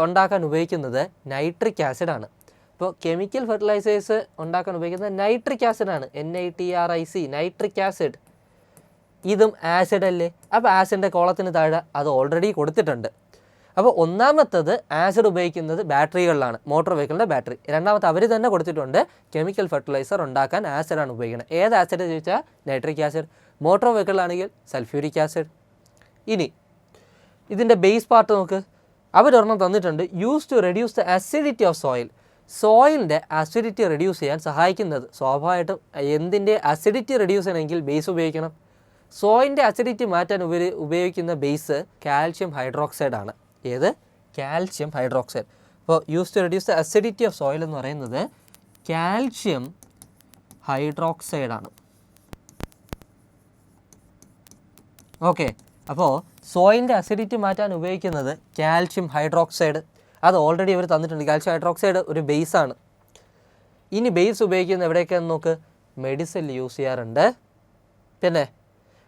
ഉണ്ടാക്കാൻ ഉപയോഗിക്കുന്നത് നൈട്രിക് ആസിഡാണ്. ഇപ്പോൾ കെമിക്കൽ ഫെർട്ടിലൈസേഴ്സ് ഉണ്ടാക്കാൻ ഉപയോഗിക്കുന്നത് നൈട്രിക് ആസിഡാണ്, NITRIC, നൈട്രിക് ആസിഡ്. ഇതും ആസിഡ് അല്ലേ? അപ്പോൾ ആസിഡിൻ്റെ കോളത്തിന് താഴെ അത് ഓൾറെഡി കൊടുത്തിട്ടുണ്ട്. അപ്പോൾ ഒന്നാമത്തത് ആസിഡ് ഉപയോഗിക്കുന്നത് ബാറ്ററികളിലാണ്, മോട്ടോർ വെഹിക്കിളിൻ്റെ ബാറ്ററി. രണ്ടാമത്തെ അവർ തന്നെ കൊടുത്തിട്ടുണ്ട് കെമിക്കൽ ഫെർട്ടിലൈസർ ഉണ്ടാക്കാൻ ആസിഡാണ് ഉപയോഗിക്കുന്നത്. ഏത് ആസിഡ് ചോദിച്ചാൽ നൈട്രിക് ആസിഡ്. മോട്ടോർ വെഹിക്കിളാണെങ്കിൽ സൾഫ്യൂരിക് ആസിഡ്. ഇനി ഇതിൻ്റെ ബേസ് പാർട്ട് നോക്ക്. അവരൊരെണ്ണം തന്നിട്ടുണ്ട്, use to reduce the acidity of soil. സോയിലിൻ്റെ അസിഡിറ്റി റെഡ്യൂസ് ചെയ്യാൻ സഹായിക്കുന്നത്. സ്വാഭാവികമായിട്ടും എന്തിൻ്റെ അസിഡിറ്റി റെഡ്യൂസ് ചെയ്യണമെങ്കിൽ ബേസ് ഉപയോഗിക്കണം. സോയിലിൻ്റെ അസിഡിറ്റി മാറ്റാൻ ഉപയോഗിക്കുന്ന ബേസ് കാൽഷ്യം ഹൈഡ്രോക്സൈഡ് ആണ്. ഏത്? Calcium hydroxide. അപ്പോൾ use to reduce the acidity of soil എന്ന് പറയുന്നത് കാൽഷ്യം ഹൈഡ്രോക്സൈഡാണ്. ഓക്കെ, അപ്പോൾ സോയിലിൻ്റെ അസിഡിറ്റി മാറ്റാൻ ഉപയോഗിക്കുന്നത് കാൽഷ്യം ഹൈഡ്രോക്സൈഡ്. അത് ഓൾറെഡി അവർ തന്നിട്ടുണ്ട്. കാൽഷ്യം ഹൈഡ്രോക്സൈഡ് ഒരു ബേസാണ്. ഇനി ബേസ് ഉപയോഗിക്കുന്നത് എവിടെയൊക്കെയാണെന്ന് നോക്ക്. മെഡിസിനിൽ യൂസ് ചെയ്യാറുണ്ട്, പിന്നെ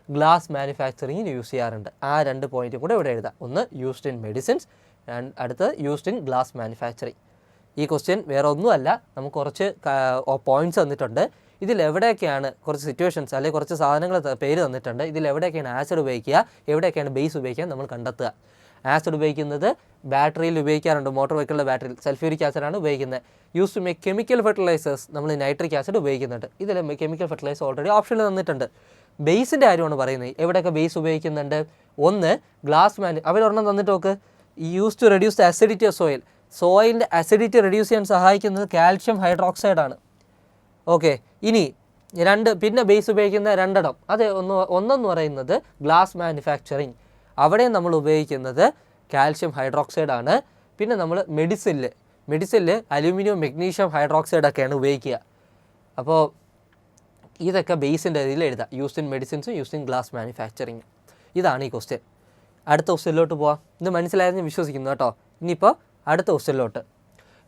ഗ്ലാസ് മാനുഫാക്ചറിങ്ങിന് യൂസ് ചെയ്യാറുണ്ട്. ആ 2 പോയിൻറ്റും കൂടെ ഇവിടെ എഴുതാം. ഒന്ന് യൂസ്ഡ് ഇൻ മെഡിസിൻസ്, അടുത്തത് യൂസ്ഡ് ഇൻ ഗ്ലാസ് മാനുഫാക്ചറിങ്. ഈ ക്വസ്റ്റ്യൻ വേറെ ഒന്നുമല്ല, നമുക്ക് കുറച്ച് പോയിൻറ്റ്സ് തന്നിട്ടുണ്ട്. ഇതിലെവിടെയൊക്കെയാണ് കുറച്ച് സിറ്റുവേഷൻസ് അല്ലെങ്കിൽ കുറച്ച് സാധനങ്ങൾ പേര് തന്നിട്ടുണ്ട്. ഇതിലെവിടെയൊക്കെയാണ് ആസിഡ് ഉപയോഗിക്കുക, എവിടെയൊക്കെയാണ് ബേസ് ഉപയോഗിക്കുക നമ്മൾ കണ്ടെത്തുക. ആസിഡ് ഉപയോഗിക്കുന്നത് ബാറ്ററിയിൽ ഉപയോഗിക്കാറുണ്ട്, മോട്ടോർ വെഹിക്കിളിൻ്റെ ബാറ്ററിയിൽ സൾഫ്യൂരിക് ആസിഡാണ് ഉപയോഗിക്കുന്നത്. Use to make chemical fertilisers നമ്മൾ നൈട്രിക് ആസിഡ് ഉപയോഗിക്കുന്നുണ്ട്. ഇതിൽ കെമിക്കൽ ഫെർട്ടിലൈസർ ഓൾറെഡി ഓപ്ഷനിൽ തന്നിട്ടുണ്ട്. ബേസിൻ്റെ കാര്യമാണ് പറയുന്നത്. എവിടെയൊക്കെ ബേസ് ഉപയോഗിക്കുന്നുണ്ട്? ഒന്ന് ഗ്ലാസ് അവരൊരെണ്ണം തന്നിട്ട് നോക്ക്. Use to reduce the acidity of soil. സോയിലിൻ്റെ അസിഡിറ്റി റെഡ്യൂസ് ചെയ്യാൻ സഹായിക്കുന്നത് കാൽഷ്യം ഹൈഡ്രോക്സൈഡാണ്. ഓക്കെ, ഇനി പിന്നെ ബേസ് ഉപയോഗിക്കുന്ന 2 അത് ഒന്നെന്ന് പറയുന്നത് ഗ്ലാസ് മാനുഫാക്ചറിങ്. അവിടെ നമ്മൾ ഉപയോഗിക്കുന്നത് കാൽഷ്യം ഹൈഡ്രോക്സൈഡാണ്. പിന്നെ നമ്മൾ മെഡിസിനിൽ അലൂമിനിയം മെഗ്നീഷ്യം ഹൈഡ്രോക്സൈഡൊക്കെയാണ് ഉപയോഗിക്കുക. അപ്പോൾ ഇതൊക്കെ ബേസിൻ്റെ ഇതിൽ എഴുതാം. യൂസ് ഇൻ മെഡിസിൻസും യൂസ് ഇൻ ഗ്ലാസ് മാനുഫാക്ചറിങ്. ഇതാണ് ഈ ക്വസ്റ്റ്യൻ. അടുത്ത ക്വസ്റ്റ്യനിലോട്ട് പോവാം. ഇത് മനസ്സിലായെന്ന് വിശ്വസിക്കുന്നു കേട്ടോ. ഇനിയിപ്പോൾ അടുത്ത ക്വസ്റ്റ്യനിലോട്ട്.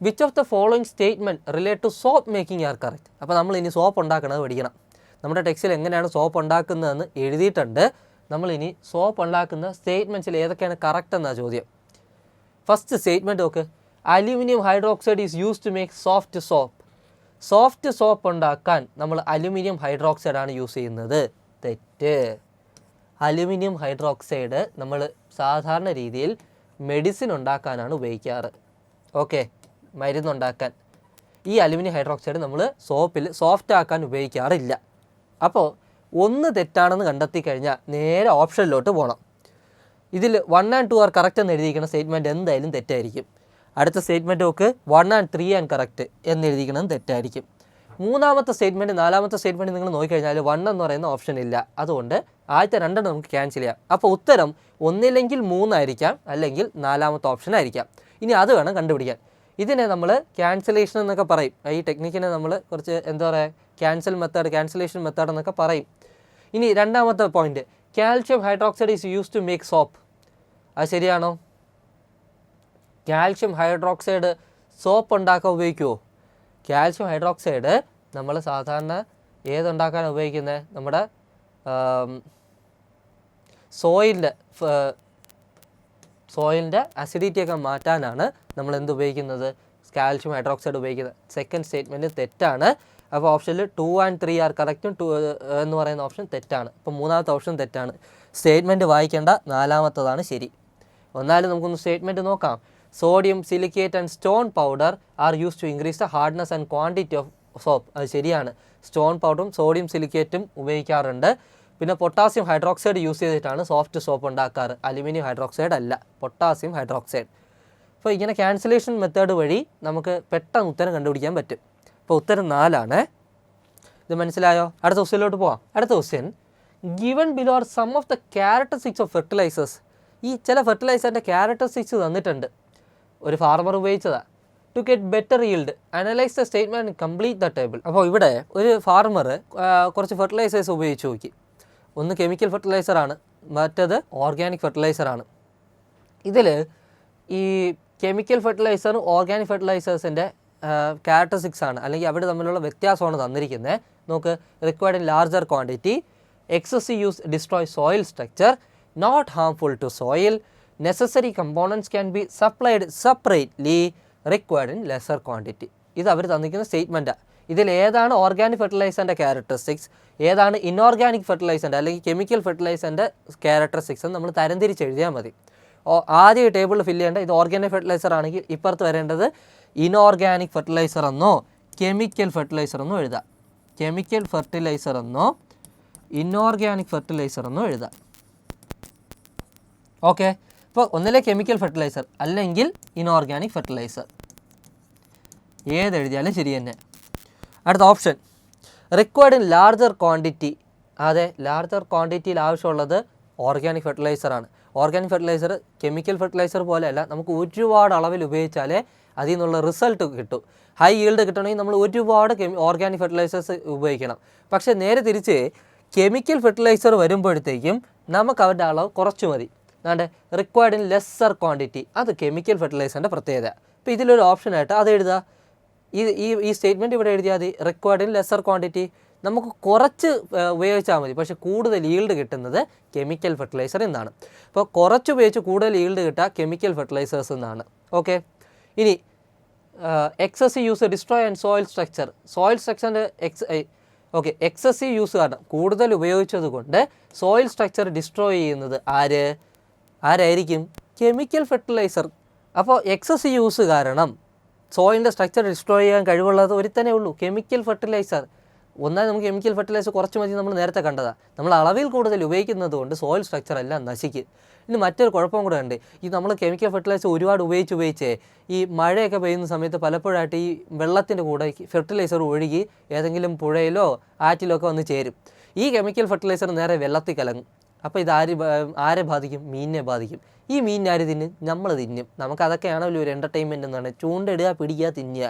Which of the following statement relate to soap making are correct? അപ്പോൾ നമ്മൾ ഇനി സോപ്പ് ഉണ്ടാക്കണത് പഠിക്കണം. നമ്മുടെ ടെക്സ്റ്റിൽ എങ്ങനെയാണ് സോപ്പ് ഉണ്ടാക്കുന്നതെന്ന് എഴുതിയിട്ടുണ്ട്. നമ്മളിനി സോപ്പ് ഉണ്ടാക്കുന്ന സ്റ്റേറ്റ്മെൻറ്റ്സിൽ ഏതൊക്കെയാണ് കറക്റ്റ് എന്നാണ് ചോദ്യം. ഫസ്റ്റ് സ്റ്റേറ്റ്മെൻറ്റ് നോക്ക്. Aluminium hydroxide is use to make soft soap. Soft soap ഉണ്ടാക്കാൻ നമ്മൾ അലൂമിനിയം ഹൈഡ്രോക്സൈഡാണ് യൂസ് ചെയ്യുന്നത്. തെറ്റ്. അലൂമിനിയം ഹൈഡ്രോക്സൈഡ് നമ്മൾ സാധാരണ രീതിയിൽ മെഡിസിൻ ഉണ്ടാക്കാനാണ് ഉപയോഗിക്കാറ്. ഓക്കെ, മരുന്നുണ്ടാക്കാൻ. ഈ അലൂമിനിയം ഹൈഡ്രോക്സൈഡ് നമ്മൾ സോഫ്റ്റ് ആക്കാൻ ഉപയോഗിക്കാറില്ല. അപ്പോൾ ഒന്ന് തെറ്റാണെന്ന് കണ്ടെത്തി കഴിഞ്ഞാൽ നേരെ ഓപ്ഷനിലോട്ട് പോകണം. ഇതിൽ 1 and 2 ആർ കറക്റ്റ് എന്ന് എഴുതിയിരിക്കുന്ന സ്റ്റേറ്റ്മെൻറ്റ് എന്തായാലും തെറ്റായിരിക്കും. അടുത്ത സ്റ്റേറ്റ്മെൻറ്റ് നോക്ക്. 1 and 3 ആൻഡ് കറക്റ്റ് എന്നിരിക്കണം തെറ്റായിരിക്കും. മൂന്നാമത്തെ സ്റ്റേറ്റ്മെൻറ്റ് 4ാമത്തെ സ്റ്റേറ്റ്മെൻറ്റ് നിങ്ങൾ നോക്കിക്കഴിഞ്ഞാൽ 1 എന്ന് പറയുന്ന ഓപ്ഷൻ ഇല്ല. അതുകൊണ്ട് ആദ്യത്തെ 2 നമുക്ക് ക്യാൻസൽ ചെയ്യാം. അപ്പോൾ ഉത്തരം ഒന്നില്ലെങ്കിൽ 3 ആയിരിക്കാം, അല്ലെങ്കിൽ 4ാമത്തെ ഓപ്ഷൻ ആയിരിക്കാം. ഇനി അത് വേണം കണ്ടുപിടിക്കാൻ. ഇതിനെ നമ്മൾ ക്യാൻസലേഷൻ എന്നൊക്കെ പറയും. ഈ ടെക്നിക്കിനെ നമ്മൾ കുറച്ച് എന്താ പറയുക, ക്യാൻസലേഷൻ മെത്തേഡ് എന്നൊക്കെ പറയും. ഇനി 2ാമത്തെ point, calcium hydroxide is use to make soap. അത് ശരിയാണോ? കാൽഷ്യം ഹൈഡ്രോക്സൈഡ് സോപ്പ് ഉണ്ടാക്കാൻ ഉപയോഗിക്കുമോ? കാൽഷ്യം ഹൈഡ്രോക്സൈഡ് നമ്മൾ സാധാരണ ഏതുണ്ടാക്കാനാണ് ഉപയോഗിക്കുന്നത്? നമ്മുടെ സോയിലിൻ്റെ അസിഡിറ്റിയൊക്കെ മാറ്റാനാണ് നമ്മൾ എന്ത് ഉപയോഗിക്കുന്നത്? കാൽഷ്യം ഹൈഡ്രോക്സൈഡ് ഉപയോഗിക്കുന്നത്. സെക്കൻഡ് സ്റ്റേറ്റ്മെൻറ്റ് തെറ്റാണ്. അപ്പോൾ ഓപ്ഷനിൽ 2 and 3 ആർ കറക്റ്റും 2 എന്ന് പറയുന്ന ഓപ്ഷൻ തെറ്റാണ്. അപ്പോൾ 3ാമത്തെ ഓപ്ഷൻ തെറ്റാണ്. സ്റ്റേറ്റ്മെൻറ്റ് വായിക്കേണ്ട, 4ാമത്തതാണ് ശരി. ഒന്നാലും നമുക്കൊന്ന് സ്റ്റേറ്റ്മെൻറ്റ് നോക്കാം. Sodium silicate and stone powder are use to increase the hardness and quantity of soap. അത് ശരിയാണ്. സ്റ്റോൺ പൗഡറും സോഡിയം സിലിക്കേറ്റും ഉപയോഗിക്കാറുണ്ട്. പിന്നെ പൊട്ടാസ്യം ഹൈഡ്രോക്സൈഡ് യൂസ് ചെയ്തിട്ടാണ് സോഫ്റ്റ് സോപ്പ് ഉണ്ടാക്കാറ്. അലുമിനിയം ഹൈഡ്രോക്സൈഡ് അല്ല, പൊട്ടാസ്യം ഹൈഡ്രോക്സൈഡ്. അപ്പോൾ ഇങ്ങനെ ക്യാൻസലേഷൻ മെത്തേഡ് വഴി നമുക്ക് പെട്ടെന്ന് ഉത്തരം കണ്ടുപിടിക്കാൻ പറ്റും. അപ്പോൾ ഉത്തരം 4 ആണ്. ഇത് മനസ്സിലായോ? അടുത്ത ക്വസ്റ്റ്യനിലോട്ട് പോവാം. അടുത്ത question, given below are some of the characteristics of fertilisers. ഈ ചില ഫെർട്ടിലൈസറിൻ്റെ ക്യാരക്ടറിസ്റ്റിക്സ് തന്നിട്ടുണ്ട്. ഒരു ഫാർമർ ഉപയോഗിച്ചതാണ്. To get better yield analyse the statement complete the table. അപ്പോൾ ഇവിടെ ഒരു ഫാർമർ കുറച്ച് ഫെർട്ടിലൈസേഴ്സ് ഉപയോഗിച്ച് നോക്കി. ഒന്ന് കെമിക്കൽ ഫെർട്ടിലൈസറാണ്, മറ്റത് ഓർഗാനിക് ഫെർട്ടിലൈസറാണ്. ഇതിൽ ഈ കെമിക്കൽ ഫെർട്ടിലൈസറും ഓർഗാനിക് ഫെർട്ടിലൈസേഴ്സിൻ്റെ ക്യാരക്ടറിസ്റ്റിക്സ് ആണ്, അല്ലെങ്കിൽ അവിടെ തമ്മിലുള്ള വ്യത്യാസമാണ് തന്നിരിക്കുന്നത്. നോക്ക്. Required in larger quantity, excessive use destroy soil structure, not harmful to soil, necessary components can be supplied separately required in lesser quantity. ഇത് അവർ തന്നിരിക്കുന്ന സ്റ്റേറ്റ്മെൻറ്റാണ്. ഇതിൽ ഏതാണ് ഓർഗാനിക് ഫെർട്ടിലൈസറിൻ്റെ ക്യാരക്ടറിസ്റ്റിക്സ്, ഏതാണ് ഇൻഓർഗാനിക് ഫെർട്ടിലൈസറിൻ്റെ അല്ലെങ്കിൽ കെമിക്കൽ ഫെർട്ടിലൈസറിൻ്റെ ക്യാരക്ടറിസ്റ്റിക്സ് എന്ന് നമ്മൾ തരംതിരിച്ച് എഴുതിയാൽ മതി. ആദ്യം ടേബിളിൽ ഫില്ല് ചെയ്യേണ്ട ഇത് ഓർഗാനിക് ഫെർട്ടിലൈസർ ആണെങ്കിൽ ഇപ്പുറത്ത് വരേണ്ടത് ഇൻഓർഗാനിക് ഫെർട്ടിലൈസർ എന്നോ കെമിക്കൽ ഫെർട്ടിലൈസർ എന്നോ എഴുതാം. കെമിക്കൽ ഫെർട്ടിലൈസർ എന്നോ ഇൻഓർഗാനിക് ഫെർട്ടിലൈസർ എന്നോ എഴുതാം. ഓക്കെ, ഇപ്പോൾ ഒന്നിലെ കെമിക്കൽ ഫെർട്ടിലൈസർ അല്ലെങ്കിൽ ഇൻഓർഗാനിക് ഫെർട്ടിലൈസർ ഏതെഴുതിയാലും ശരി തന്നെ. അടുത്ത option required in larger quantity. അതെ, ലാർജർ ക്വാണ്ടിറ്റിയിൽ ആവശ്യമുള്ളത് ഓർഗാനിക് ഫെർട്ടിലൈസറാണ്. ഓർഗാനിക് ഫെർട്ടിലൈസർ കെമിക്കൽ ഫെർട്ടിലൈസർ പോലെയല്ല, നമുക്ക് ഒരുപാട് അളവിൽ ഉപയോഗിച്ചാലേ അതിൽ നിന്നുള്ള റിസൾട്ട് കിട്ടും. ഹൈ ഈൽഡ് കിട്ടണമെങ്കിൽ നമ്മൾ ഒരുപാട് ഓർഗാനിക് ഫെർട്ടിലൈസേഴ്സ് ഉപയോഗിക്കണം. പക്ഷേ നേരെ തിരിച്ച് കെമിക്കൽ ഫെർട്ടിലൈസർ വരുമ്പോഴത്തേക്കും നമുക്ക് അവരുടെ അളവ് കുറച്ച് മതി. അതാണ്ട് റിക്വയർഡ് ഇൻ ലെസ്സർ ക്വാണ്ടിറ്റി, അത് കെമിക്കൽ ഫെർട്ടിലൈസറിൻ്റെ പ്രത്യേകത. അപ്പോൾ ഇതിലൊരു ഓപ്ഷനായിട്ട് അത് എഴുതുക. ഈ സ്റ്റേറ്റ്മെൻറ്റ് ഇവിടെ എഴുതിയാൽ മതി. റിക്വയർഡ് ഇൻ ലെസ്സർ ക്വാണ്ടിറ്റി നമുക്ക് കുറച്ച് ഉപയോഗിച്ചാൽ മതി, പക്ഷേ കൂടുതൽ ഈൽഡ് കിട്ടുന്നത് കെമിക്കൽ ഫെർട്ടിലൈസർ എന്നാണ്. അപ്പോൾ കുറച്ച് ഉപയോഗിച്ച് കൂടുതൽ ഈൽഡ് കിട്ടുക കെമിക്കൽ ഫെർട്ടിലൈസേഴ്സ് എന്നാണ്. ഓക്കെ, ഇനി excessive use destroy and soil structure. Soil സ്ട്രക്ചറിൻ്റെ എക്സസീവ് യൂസ് കാരണം കൂടുതൽ ഉപയോഗിച്ചത് കൊണ്ട് സോയിൽ സ്ട്രക്ചർ ഡിസ്ട്രോയ് ചെയ്യുന്നത് ആരായിരിക്കും? Chemical fertiliser. അപ്പോൾ എക്സസീവ് യൂസ് കാരണം സോയിലിൻ്റെ സ്ട്രക്ചർ ഡിസ്ട്രോയ് ചെയ്യാൻ കഴിവുള്ളത് ഒരുത്തന്നെ ഉള്ളൂ, കെമിക്കൽ ഫെർട്ടിലൈസർ. ഒന്നാമത് നമുക്ക് കെമിക്കൽ ഫെർട്ടിലൈസർ കുറച്ച് മതി, നമ്മൾ നേരത്തെ കണ്ടതാണ്. നമ്മൾ അളവിൽ കൂടുതൽ ഉപയോഗിക്കുന്നത് കൊണ്ട് സോയിൽ സ്ട്രക്ചർ എല്ലാം നശിക്കും. ഇനി മറ്റൊരു കുഴപ്പം കൂടെ ഉണ്ട്. ഈ നമ്മൾ കെമിക്കൽ ഫെർട്ടിലൈസർ ഒരുപാട് ഉപയോഗിച്ചേ ഈ മഴയൊക്കെ പെയ്യുന്ന സമയത്ത് പലപ്പോഴായിട്ട് ഈ വെള്ളത്തിൻ്റെ കൂടെ ഫെർട്ടിലൈസർ ഒഴുകി ഏതെങ്കിലും പുഴയിലോ ആറ്റിലോ ഒക്കെ വന്ന് ചേരും. ഈ കെമിക്കൽ ഫെർട്ടിലൈസർ നേരെ വെള്ളത്തിൽ കലങ്ങും. അപ്പോൾ ഇത് ആരെ ബാധിക്കും? മീനിനെ ബാധിക്കും. ഈ മീനിനെ ആര് തിന്നും? നമ്മൾ തിന്നും. നമുക്കതൊക്കെയാണല്ലോ ഒരു എൻ്റർടൈൻമെൻറ്റ് എന്നാണ്. ചൂണ്ടിടുക, പിടിക്കുക, തിന്നുക.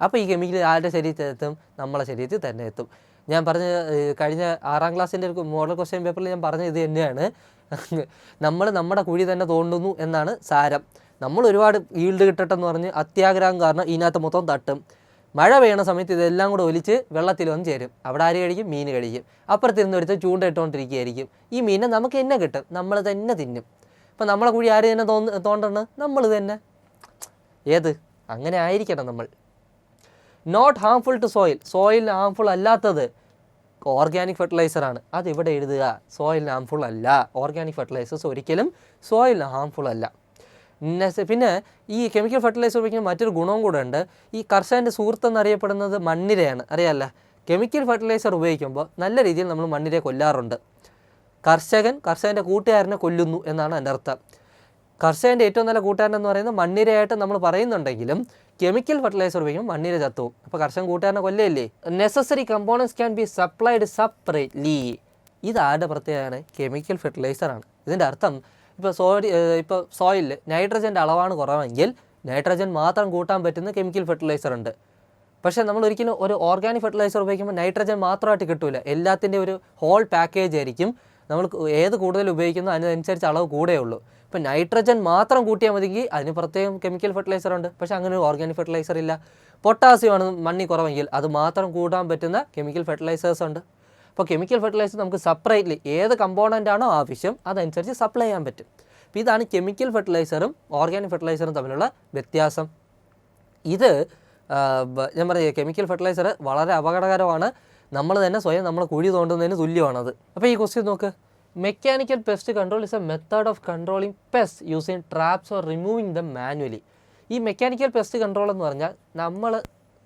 അപ്പോൾ ഈ കെമിക്കൽ ആരുടെ ശരീരത്തിൽ എത്തും? നമ്മളെ ശരീരത്തിൽ തന്നെ എത്തും. ഞാൻ പറഞ്ഞ കഴിഞ്ഞ 6ാം ക്ലാസ്സിൻ്റെ ഒരു മോഡൽ ക്വസ്റ്റ്യൻ പേപ്പറിൽ ഞാൻ പറഞ്ഞ ഇത് തന്നെയാണ്. നമ്മൾ നമ്മുടെ കുഴി തന്നെ തോണ്ടുന്നു എന്നാണ് സാരം. നമ്മൾ ഒരുപാട് ഈൽഡ് കിട്ടട്ടെന്ന് പറഞ്ഞ് അത്യാഗ്രഹം കാരണം ഇതിനകത്ത് മൊത്തം തട്ടും. മഴ പെയ്യണ സമയത്ത് ഇതെല്ലാം കൂടെ ഒലിച്ച് വെള്ളത്തിൽ വന്ന് ചേരും. അവിടെ ആര് കഴിക്കും? മീൻ കഴിക്കും. അപ്പുറത്തിരുന്ന് ഒരുത്ത് ചൂണ്ട ഇട്ടുകൊണ്ടിരിക്കുകയായിരിക്കും. ഈ മീനെ നമുക്ക് തന്നെ കിട്ടും, നമ്മൾ തന്നെ തിന്നും. അപ്പം നമ്മളെ കുഴി ആര് തന്നെ തോണ്ടണം? നമ്മൾ തന്നെ. ഏത്? അങ്ങനെ ആയിരിക്കണം നമ്മൾ. Not harmful to soil. സോയിലിന് ഹാംഫുൾ അല്ലാത്തത് ഓർഗാനിക് ഫെർട്ടിലൈസറാണ്. അതിവിടെ എഴുതുക. സോയിലിന് ഹാംഫുൾ അല്ല. ഓർഗാനിക് ഫെർട്ടിലൈസേഴ്സ് ഒരിക്കലും സോയിലിന് ഹാംഫുൾ അല്ല. പിന്നെ ഈ കെമിക്കൽ ഫെർട്ടിലൈസർ ഉപയോഗിക്കുന്ന മറ്റൊരു ഗുണവും കൂടെ ഉണ്ട്. ഈ കർഷകൻ്റെ സുഹൃത്ത് എന്നറിയപ്പെടുന്നത് മണ്ണിരയാണ്. അറിയാമല്ല, കെമിക്കൽ ഫെർട്ടിലൈസർ ഉപയോഗിക്കുമ്പോൾ നല്ല രീതിയിൽ നമ്മൾ മണ്ണിരയെ കൊല്ലാറുണ്ട്. കർഷകൻ്റെ കൂട്ടുകാരനെ കൊല്ലുന്നു എന്നാണ് എൻ്റെ അർത്ഥം. കർഷകൻ്റെ ഏറ്റവും നല്ല കൂട്ടുകാരൻ എന്ന് പറയുന്നത് മണ്ണിരയായിട്ട് നമ്മൾ പറയുന്നുണ്ടെങ്കിലും കെമിക്കൽ ഫെർട്ടിലൈസർ ഉപയോഗിക്കുമ്പോൾ മണ്ണിര ചത്തുവും. അപ്പോൾ കർഷകൻ കൂട്ടുകാരനെ കൊല്ലയില്ലേ. Necessary components can be supplied separately. ഇതാരുടെ പ്രത്യേകതയാണ്? കെമിക്കൽ ഫെർട്ടിലൈസറാണ്. ഇതിൻ്റെ അർത്ഥം ഇപ്പോൾ സോയിലിൽ നൈട്രജൻ്റെ അളവാണ് കുറവെങ്കിൽ നൈട്രജൻ മാത്രം കൂട്ടാൻ പറ്റുന്ന കെമിക്കൽ ഫെർട്ടിലൈസർ ഉണ്ട്. പക്ഷേ നമ്മൾ ഒരിക്കലും ഒരു ഓർഗാനിക് ഫെർട്ടിലൈസർ ഉപയോഗിക്കുമ്പോൾ നൈട്രജൻ മാത്രമായിട്ട് കിട്ടില്ല. എല്ലാത്തിൻ്റെ ഒരു ഹോൾ പാക്കേജ് ആയിരിക്കും. നമ്മൾ ഏത് കൂടുതൽ ഉപയോഗിക്കുന്നോ അതിനനുസരിച്ച് അളവ് കൂടെയുള്ളൂ. ഇപ്പോൾ നൈട്രജൻ മാത്രം കൂട്ടിയാൽ മതിയെങ്കിൽ അതിന് പ്രത്യേകം കെമിക്കൽ ഫെർട്ടിലൈസർ ഉണ്ട്. പക്ഷേ അങ്ങനെ ഒരു ഓർഗാനിക് ഫെർട്ടിലൈസർ ഇല്ല. പൊട്ടാസ്യമാണ് മണ്ണിൽ കുറവെങ്കിൽ അത് മാത്രം കൂട്ടാൻ പറ്റുന്ന കെമിക്കൽ ഫെർട്ടിലൈസേഴ്സ് ഉണ്ട്. അപ്പോൾ കെമിക്കൽ ഫെർട്ടിലൈസർ നമുക്ക് സെപ്പറേറ്റ്ലി ഏത് കമ്പോണൻ്റ് ആണോ ആവശ്യം അതനുസരിച്ച് സപ്ലൈ ചെയ്യാൻ പറ്റും. അപ്പോൾ ഇതാണ് കെമിക്കൽ ഫെർട്ടിലൈസറും ഓർഗാനിക് ഫെർട്ടിലൈസറും തമ്മിലുള്ള വ്യത്യാസം. ഇത് ഞാൻ പറഞ്ഞ കെമിക്കൽ ഫെർട്ടിലൈസർ വളരെ അപകടകരമാണ്. നമ്മൾ തന്നെ സ്വയം നമ്മൾ കുഴി തോണ്ടുന്നതിന് തുല്യമാണത്. അപ്പോൾ ഈ ക്വസ്റ്റ്യൻ നോക്ക്. Mechanical pest control is A method of controlling pest using traps or removing dum manually. ഈ മെക്കാനിക്കൽ പെസ്റ്റ് കൺട്രോൾ എന്ന് പറഞ്ഞാൽ നമ്മൾ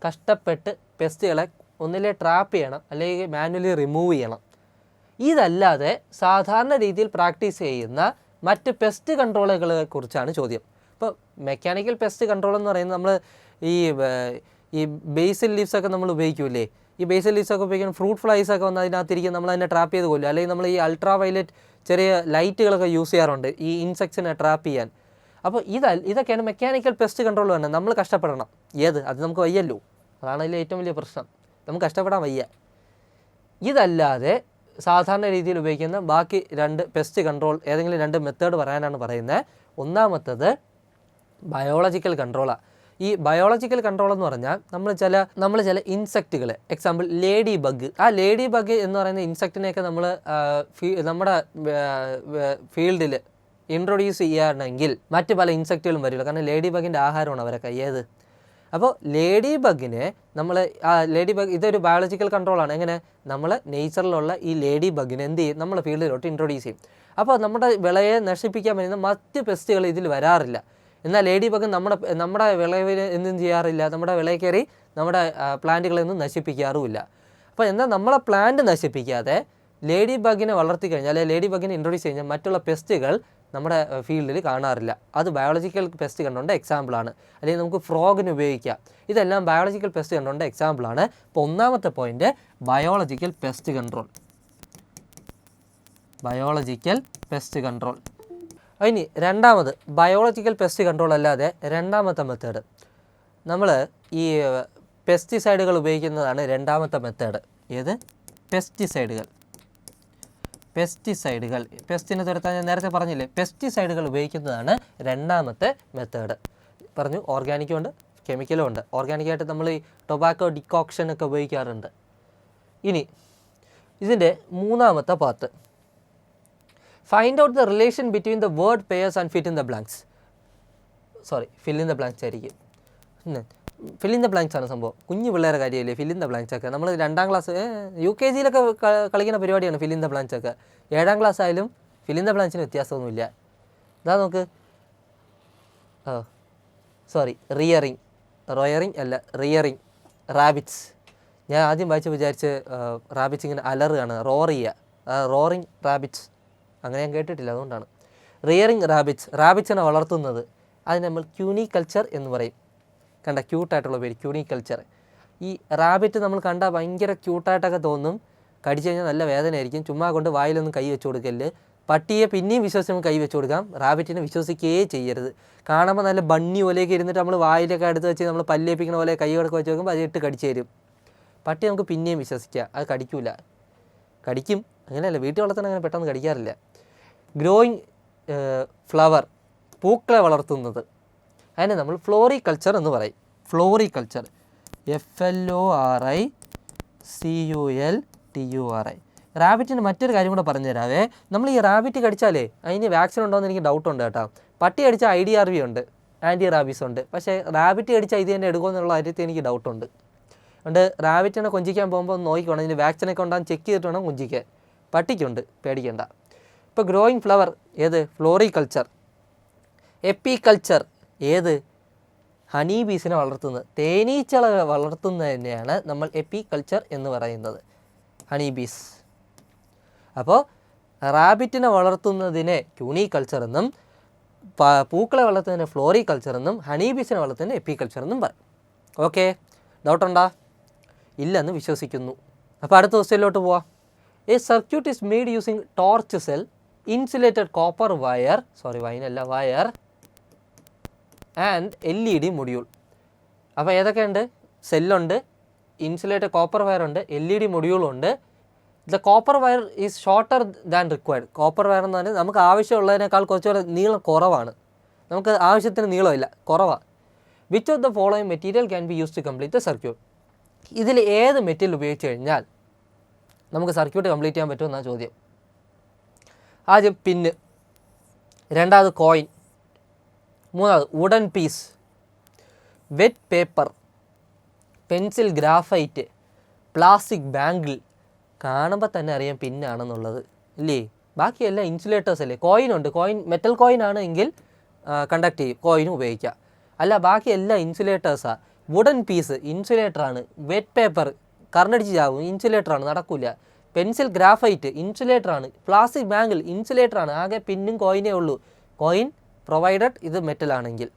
കഷ്ടപ്പെട്ട് പെസ്റ്റുകളെ ഒന്നിലെ ട്രാപ്പ് ചെയ്യണം അല്ലെങ്കിൽ മാനുവലി റിമൂവ് ചെയ്യണം. ഇതല്ലാതെ സാധാരണ രീതിയിൽ പ്രാക്ടീസ് ചെയ്യുന്ന മറ്റ് പെസ്റ്റ് കൺട്രോളുകളെ കുറിച്ചാണ് ചോദ്യം. ഇപ്പോൾ മെക്കാനിക്കൽ പെസ്റ്റ് കൺട്രോൾ എന്ന് പറയുന്നത് നമ്മൾ ഈ ബേസിൽ ലീവ്സൊക്കെ നമ്മൾ ഉപയോഗിക്കൂലേ. ഈ ബേസിൽ ലീവ്സൊക്കെ ഉപയോഗിക്കുന്ന ഫ്രൂട്ട് ഫ്ലൈസൊക്കെ വന്ന് അതിനകത്തിരിക്കും, നമ്മൾ അതിനെ ട്രാപ്പ് ചെയ്ത് കൊല്ലും. അല്ലെങ്കിൽ നമ്മൾ ഈ അൾട്രാ വയലറ്റ് ചെറിയ ലൈറ്റുകളൊക്കെ യൂസ് ചെയ്യാറുണ്ട് ഈ ഇൻസെക്ട്സിനെ ട്രാപ്പ് ചെയ്യാൻ. അപ്പോൾ ഇതൊക്കെയാണ് മെക്കാനിക്കൽ പെസ്റ്റ് കൺട്രോൾ വേണ്ടത്. നമ്മൾ കഷ്ടപ്പെടണം. അത് നമുക്ക് വയ്യല്ലോ. അതാണ് അതിൽ ഏറ്റവും വലിയ പ്രശ്നം. നമുക്ക് കഷ്ടപ്പെടാൻ വയ്യ. ഇതല്ലാതെ സാധാരണ രീതിയിൽ ഉപയോഗിക്കുന്ന ബാക്കി 2 പെസ്റ്റ് കൺട്രോൾ ഏതെങ്കിലും 2 മെത്തേഡ് പറയാനാണ് പറയുന്നത്. ഒന്നാമത്തത് ബയോളജിക്കൽ കൺട്രോളാണ്. ഈ ബയോളജിക്കൽ കൺട്രോൾ എന്ന് പറഞ്ഞാൽ നമ്മൾ ചില ഇൻസെക്റ്റുകൾ, എക്സാമ്പിൾ ലേഡി ബഗ്. ആ ലേഡി ബഗ് എന്ന് പറയുന്ന ഇൻസെക്റ്റിനെയൊക്കെ നമ്മൾ നമ്മുടെ ഫീൽഡിൽ ഇൻട്രൊഡ്യൂസ് ചെയ്യുകയാണെങ്കിൽ മറ്റ് പല ഇൻസെക്റ്റുകളും വരില്ല. കാരണം ലേഡി ബഗിൻ്റെ ആഹാരമാണ് അവരൊക്കെ ഏത്. അപ്പോൾ ലേഡി ബഗിനെ നമ്മൾ ലേഡി ബഗ് ഇതൊരു ബയോളജിക്കൽ കൺട്രോളാണ്. എങ്ങനെ നമ്മൾ നേച്ചറിലുള്ള ഈ ലേഡി ബഗിനെ എന്ത് ചെയ്യും, നമ്മളെ ഫീൽഡിലോട്ട് ഇൻട്രൊഡ്യൂസ് ചെയ്യും. അപ്പോൾ നമ്മുടെ വിളയെ നശിപ്പിക്കാൻ പറ്റുന്ന മറ്റ് പെസ്റ്റുകൾ ഇതിൽ വരാറില്ല. എന്നാൽ ലേഡി ബഗ് നമ്മുടെ വിളവിന് എന്തും ചെയ്യാറില്ല, നമ്മുടെ വിളയിൽ കയറി നമ്മുടെ പ്ലാന്റുകളൊന്നും നശിപ്പിക്കാറുമില്ല. അപ്പോൾ എന്നാൽ നമ്മളെ പ്ലാന്റ് നശിപ്പിക്കാതെ ലേഡി ബഗിനെ വളർത്തി കഴിഞ്ഞാൽ, അല്ലെങ്കിൽ ലേഡി ബഗിനെ ഇൻട്രൊഡ്യൂസ് കഴിഞ്ഞാൽ മറ്റുള്ള പെസ്റ്റുകൾ നമ്മുടെ ഫീൽഡിൽ കാണാറില്ല. അത് ബയോളജിക്കൽ പെസ്റ്റ് കണ്ടുകൊണ്ട് എക്സാമ്പിളാണ്. അല്ലെങ്കിൽ നമുക്ക് ഫ്രോഗിന് ഉപയോഗിക്കാം. ഇതെല്ലാം ബയോളജിക്കൽ പെസ്റ്റ് കണ്ടുകൊണ്ട് എക്സാമ്പിളാണ്. അപ്പോൾ ഒന്നാമത്തെ point biological pest control. Biological pest control. ഇനി രണ്ടാമത് ബയോളജിക്കൽ പെസ്റ്റ് കൺട്രോൾ അല്ലാതെ രണ്ടാമത്തെ മെത്തേഡ് നമ്മൾ ഈ പെസ്റ്റിസൈഡുകൾ ഉപയോഗിക്കുന്നതാണ്. രണ്ടാമത്തെ മെത്തേഡ് ഏത്? പെസ്റ്റിസൈഡുകൾ. പെസ്റ്റിനെ തുരത്താൻ ഞാൻ നേരത്തെ പറഞ്ഞില്ലേ, പെസ്റ്റിസൈഡുകൾ ഉപയോഗിക്കുന്നതാണ് രണ്ടാമത്തെ മെത്തേഡ്. പറഞ്ഞു ഓർഗാനിക്കും ഉണ്ട്, കെമിക്കലും ഉണ്ട്. ഓർഗാനിക്കായിട്ട് നമ്മൾ ഈ ടൊബാക്കോ ഡിക്കോക്ഷൻ ഒക്കെ ഉപയോഗിക്കാറുണ്ട്. ഇനി ഇതിൻ്റെ മൂന്നാമത്തെ part, find out the relation between the word pairs and fill in the blanks ആയിരിക്കും. ഫിൽ ഇൻ ദ ബ്ലാങ്ക്സ് ആണ് സംഭവം. കുഞ്ഞു പിള്ളേരെ കാര്യമല്ലേ ഫിൽ ഇൻ ദ ബ്ലാങ്ക്സ് ഒക്കെ. നമ്മൾ 2ാം ക്ലാസ് UKG കളിക്കുന്ന പരിപാടിയാണ് ഫിൽ ഇൻ ദ ബ്ലാങ്ക്സ് ഒക്കെ. 7ാം ക്ലാസ് ആയാലും ഫിൽ ഇൻ ദ ബ്ലാങ്ക്സിന് വ്യത്യാസമൊന്നുമില്ല. ഇതാ നോക്ക്, റിയറിങ് റാബിറ്റ്സ്. ഞാൻ ആദ്യം വായിച്ച് വിചാരിച്ച് റാബിറ്റ്സ് ഇങ്ങനെ അലറുകയാണ്, റോർ ചെയ്യുക, റോറിങ് റാബിറ്റ്സ്. അങ്ങനെ ഞാൻ കേട്ടിട്ടില്ല, അതുകൊണ്ടാണ്. റിയറിങ് റാബിറ്റ്സിനെ വളർത്തുന്നത് അതിന് നമ്മൾ ക്യൂണിക്കൾച്ചർ എന്ന് പറയും. കണ്ട ക്യൂട്ടായിട്ടുള്ള പേര് ക്യൂണിക്കൾച്ചർ. ഈ റാബിറ്റ് നമ്മൾ കണ്ടാൽ ഭയങ്കര ക്യൂട്ടായിട്ടൊക്കെ തോന്നും, കടിച്ചു കഴിഞ്ഞാൽ നല്ല വേദനയായിരിക്കും. ചുമ്മാ കൊണ്ട് വായിലൊന്നും കൈ വെച്ച് കൊടുക്കല്. പട്ടിയെ പിന്നെയും വിശ്വസിച്ച് നമുക്ക് കൈ വെച്ച് കൊടുക്കാം, റാബിറ്റിനെ വിശ്വസിക്കുകയേ ചെയ്യരുത്. കാണുമ്പോൾ നല്ല ബണ്ണി പോലെയൊക്കെ ഇരുന്നിട്ട് നമ്മൾ വായിലൊക്കെ എടുത്ത് വെച്ച് നമ്മൾ പല്ലേപ്പിക്കുന്ന പോലെ കൈ കൊടുക്കുക വെച്ച് നോക്കുമ്പോൾ അത് ഇട്ട് കടിച്ചു തരും. പട്ടി നമുക്ക് പിന്നെയും വിശ്വസിക്കാം, അത് കടിക്കൂല. കടിക്കും, അങ്ങനെയല്ല, വീട്ടിൽ വളർത്താൻ അങ്ങനെ പെട്ടെന്ന് കടിക്കാറില്ല. ഗ്രോയിങ് ഫ്ലവർ, പൂക്കളെ വളർത്തുന്നത്, അതിനെ നമ്മൾ ഫ്ലോറിക്കൾച്ചർ എന്ന് പറയും. Floriculture, FLORICULTURI. റാബിറ്റിന് മറ്റൊരു കാര്യം കൂടെ പറഞ്ഞു തരാവേ. നമ്മൾ ഈ റാബിറ്റ് കടിച്ചാലേ അതിന് വാക്സിൻ ഉണ്ടോയെന്ന് എനിക്ക് ഡൗട്ടുണ്ട് കേട്ടോ. പട്ടി കടിച്ചാൽ IDRV ഉണ്ട്, ആൻറ്റി റാബീസ് ഉണ്ട്. പക്ഷേ റാബിറ്റ് കടിച്ചാൽ ഇത് തന്നെ എടുക്കുമെന്നുള്ള കാര്യത്തിൽ എനിക്ക് ഡൗട്ടുണ്ട്. അതുകൊണ്ട് റാബിറ്റിനെ കൊഞ്ചിക്കാൻ പോകുമ്പോൾ നോക്കിക്കോണം, ഇതിന് വാക്സിനൊക്കെ ഉണ്ടാകും, ചെക്ക് ചെയ്തിട്ട് വേണം കൊഞ്ചിക്കാൻ. പട്ടിക്കുണ്ട്, പേടിക്കേണ്ട. ഇപ്പോൾ ഗ്രോയിങ് ഫ്ലവർ ഏത്? ഫ്ലോറിക്കൾച്ചർ. എപ്പിക്കൾച്ചർ ഏത്? ഹണി ബീസിനെ വളർത്തുന്നത്, തേനീച്ചകളെ വളർത്തുന്നത് തന്നെയാണ് നമ്മൾ എപ്പിക്കൾച്ചർ എന്ന് പറയുന്നത്, ഹണി ബീസ്. അപ്പോൾ റാബിറ്റിനെ വളർത്തുന്നതിനെ ക്യൂണിക്കൾച്ചർ എന്നും, പൂക്കളെ വളർത്തുന്നതിനെ ഫ്ലോറിക്കൾച്ചർ എന്നും, ഹണി ബീസിനെ വളർത്തുന്നതിനെ എപ്പിക്കൾച്ചർ എന്നും പറയും. ഓക്കെ, ഡൗട്ടുണ്ടോ? ഇല്ലെന്ന് വിശ്വസിക്കുന്നു. അപ്പോൾ അടുത്ത ക്വസ്റ്റ്യനിലോട്ട് പോവാം. A circuit is made using torch cell, insulated copper wire and LED module. അപ്പോൾ ഏതൊക്കെയുണ്ട്? സെല്ലുണ്ട്, ഇൻസുലേറ്റഡ് കോപ്പർ വയർ ഉണ്ട്, LED മൊഡ്യൂളുണ്ട്. The copper wire is shorter than required. Copper wire എന്ന് പറഞ്ഞാൽ നമുക്ക് ആവശ്യമുള്ളതിനേക്കാൾ കുറച്ചുകൂടെ നീളം കുറവാണ്, നമുക്ക് ആവശ്യത്തിന് നീളമില്ല, കുറവാണ്. Which of the following material can be use to complete the circuit? ഇതിൽ ഏത് മെറ്റീരിയൽ ഉപയോഗിച്ച് കഴിഞ്ഞാൽ നമുക്ക് സർക്യൂട്ട് കംപ്ലീറ്റ് ചെയ്യാൻ പറ്റുമെന്നാണ് ചോദ്യം. ആദ്യം പിന്ന്, രണ്ടാമത് കോയിൻ, മൂന്നാമത് wooden piece, wet paper, pencil graphite, plastic bangle. കാണുമ്പോൾ തന്നെ അറിയാം പിന്നാണെന്നുള്ളത് ഇല്ലേ. ബാക്കിയെല്ലാം ഇൻസുലേറ്റേഴ്സ് അല്ലേ. കോയിനുണ്ട്, കോയിൻ മെറ്റൽ കോയിൻ ആണ് എങ്കിൽ കണ്ടക്ട് ചെയ്യും, കോയിനും ഉപയോഗിക്കാം. അല്ല ബാക്കിയെല്ലാം ഇൻസുലേറ്റേഴ്സാണ്. വുഡൻ പീസ് ഇൻസുലേറ്ററാണ്, വെറ്റ് പേപ്പർ കറണ്ടടിച്ച് ചാവും, ഇൻസുലേറ്ററാണ്, നടക്കില്ല. പെൻസിൽ ഗ്രാഫൈറ്റ് ഇൻസുലേറ്ററാണ്, പ്ലാസ്റ്റിക് ബാങ്കിൾ ഇൻസുലേറ്ററാണ്. ആകെ പിന്നും കോയിനേ ഉള്ളൂ. കോയിൻ പ്രൊവൈഡഡ് ഇത് മെറ്റലാണെങ്കിൽ.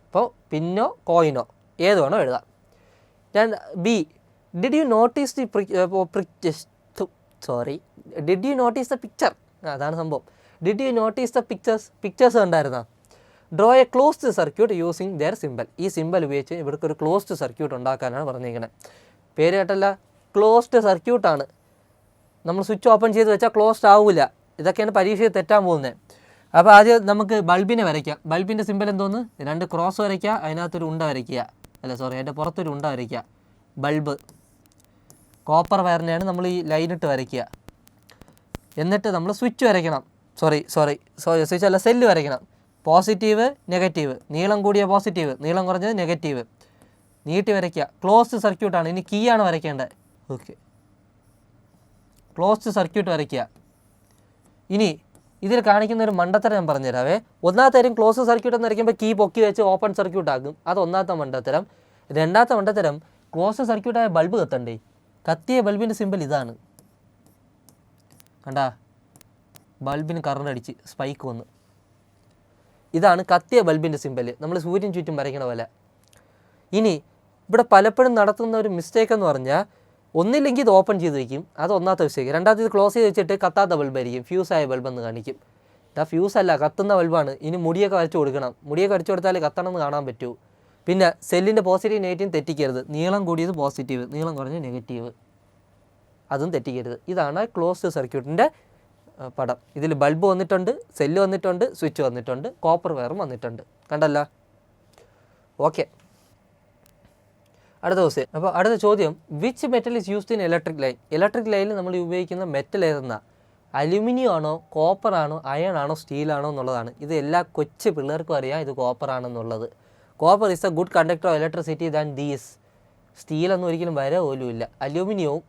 അപ്പോൾ പിന്നോ കോയിനോ ഏത് വേണോ എഴുതാം. B, did you notice the picture? അതാണ് സംഭവം. Did you notice the pictures കണ്ടായിരുന്നോ? Draw a closed circuit using their symbol. ഈ സിമ്പൽ ഉപയോഗിച്ച് ഇവർക്ക് ഒരു ക്ലോസ്ഡ് സർക്യൂട്ട് ഉണ്ടാക്കാനാണ് പറഞ്ഞിരിക്കുന്നത്. പേര് കേട്ടല്ല, ക്ലോസ്ഡ് സർക്യൂട്ടാണ്. നമ്മൾ സ്വിച്ച് ഓപ്പൺ ചെയ്ത് വെച്ചാൽ ക്ലോസ്ഡ് ആവില്ല. ഇതൊക്കെയാണ് പരീക്ഷയിൽ തെറ്റാൻ പോകുന്നത്. അപ്പോൾ ആദ്യം നമുക്ക് ബൾബിനെ വരയ്ക്കാം. ബൾബിൻ്റെ സിമ്പൽ എന്തോന്ന്? 2 ക്രോസ് വരയ്ക്കുക, അതിനകത്തൊരു ഉണ്ട വരയ്ക്കുക, അതിൻ്റെ പുറത്തൊരു ഉണ്ട വരയ്ക്കുക. ബൾബ്. കോപ്പർ വയറിനെയാണ് നമ്മൾ ഈ ലൈനിട്ട് വരയ്ക്കുക. എന്നിട്ട് നമ്മൾ സ്വിച്ച് വരയ്ക്കണം. സ്വിച്ച് അല്ല, സെല്ല് വരയ്ക്കണം. പോസിറ്റീവ് നെഗറ്റീവ്, നീളം കൂടിയ പോസിറ്റീവ്, നീളം കുറഞ്ഞത് നെഗറ്റീവ്, നീട്ടി വരയ്ക്കുക. ക്ലോസ്ഡ് സർക്യൂട്ടാണ്. ഇനി കീ ആണ് വരയ്ക്കേണ്ടത്. ഓക്കെ, ക്ലോസ്ഡ് സർക്യൂട്ട് വരയ്ക്കുക. ഇനി ഇതിൽ കാണിക്കുന്ന ഒരു മണ്ടത്തരം ഞാൻ പറഞ്ഞുതരാവേ. ഒന്നാമത്തെ കാര്യം, ക്ലോസ് സർക്യൂട്ട് എന്ന് വരയ്ക്കുമ്പോൾ കീ പൊക്കി വെച്ച് ഓപ്പൺ സർക്യൂട്ട് ആക്കും. അത് ഒന്നാമത്തെ മണ്ടത്തരം. രണ്ടാമത്തെ മണ്ടത്തരം, ക്ലോസ് സർക്യൂട്ടായ ബൾബ് കത്തണ്ടേ? കത്തിയ ബൾബിൻ്റെ സിമ്പിൾ ഇതാണ്. കണ്ടാ, ബൾബിന് കറണ്ട് അടിച്ച് സ്പൈക്ക് വന്ന്. ഇതാണ് കത്തിയ ബൾബിൻ്റെ സിമ്പിൾ. നമ്മൾ സൂര്യൻ ചുറ്റും വരയ്ക്കണ പോലെ. ഇനി ഇവിടെ പലപ്പോഴും നടത്തുന്ന ഒരു മിസ്റ്റേക്ക് എന്ന് പറഞ്ഞാൽ, ഒന്നില്ലെങ്കിൽ ഇത് ഓപ്പൺ ചെയ്ത് വയ്ക്കും, അത് ഒന്നാമത്തെ മിസ്റ്റേക്ക്. രണ്ടാമത്തെ ഇത് ക്ലോസ് ചെയ്ത് വെച്ചിട്ട് കത്താത്ത ബൾബായിരിക്കും, ഫ്യൂസായ ബൾബെന്ന് കാണിക്കും. ഫ്യൂസ് അല്ല, കത്തുന്ന ബൾബാണ്. ഇനി മുടിയൊക്കെ വരച്ചു കൊടുക്കണം. മുടിയൊക്കെ വരച്ചു കൊടുത്താൽ കത്തണമെന്ന് കാണാൻ പറ്റൂ. പിന്നെ സെല്ലിൻ്റെ പോസിറ്റീവ് നെഗറ്റീവ് തെറ്റിക്കരുത്. നീളം കൂടിയത് പോസിറ്റീവ്, നീളം കുറഞ്ഞ നെഗറ്റീവ്, അതും തെറ്റിക്കരുത്. ഇതാണ് ക്ലോസ്ഡ് സർക്യൂട്ടിൻ്റെ പടം. ഇതിൽ ബൾബ് വന്നിട്ടുണ്ട്, സെല്ല് വന്നിട്ടുണ്ട്, സ്വിച്ച് വന്നിട്ടുണ്ട്, കോപ്പർ വയറും വന്നിട്ടുണ്ട്. കണ്ടല്ലോ? ഓക്കെ, അടുത്ത ക്വസ്റ്റ്യൻ. അപ്പോൾ അടുത്ത ചോദ്യം, which metal is used in electric line? Electric ലൈനിൽ നമ്മൾ ഉപയോഗിക്കുന്ന മെറ്റൽ ഏതെന്നാ? അലുമിനിയം ആണോ, കോപ്പർ ആണോ, അയൺ ആണോ, സ്റ്റീലാണോ എന്നുള്ളതാണ്. ഇത് എല്ലാ കൊച്ചു പിള്ളേർക്കും അറിയാം ഇത് കോപ്പർ ആണെന്നുള്ളത്. Copper is a good conductor of electricity than these. സ്റ്റീലൊന്നും ഒരിക്കലും വര പോലും ഇല്ല. അലൂമിനിയവും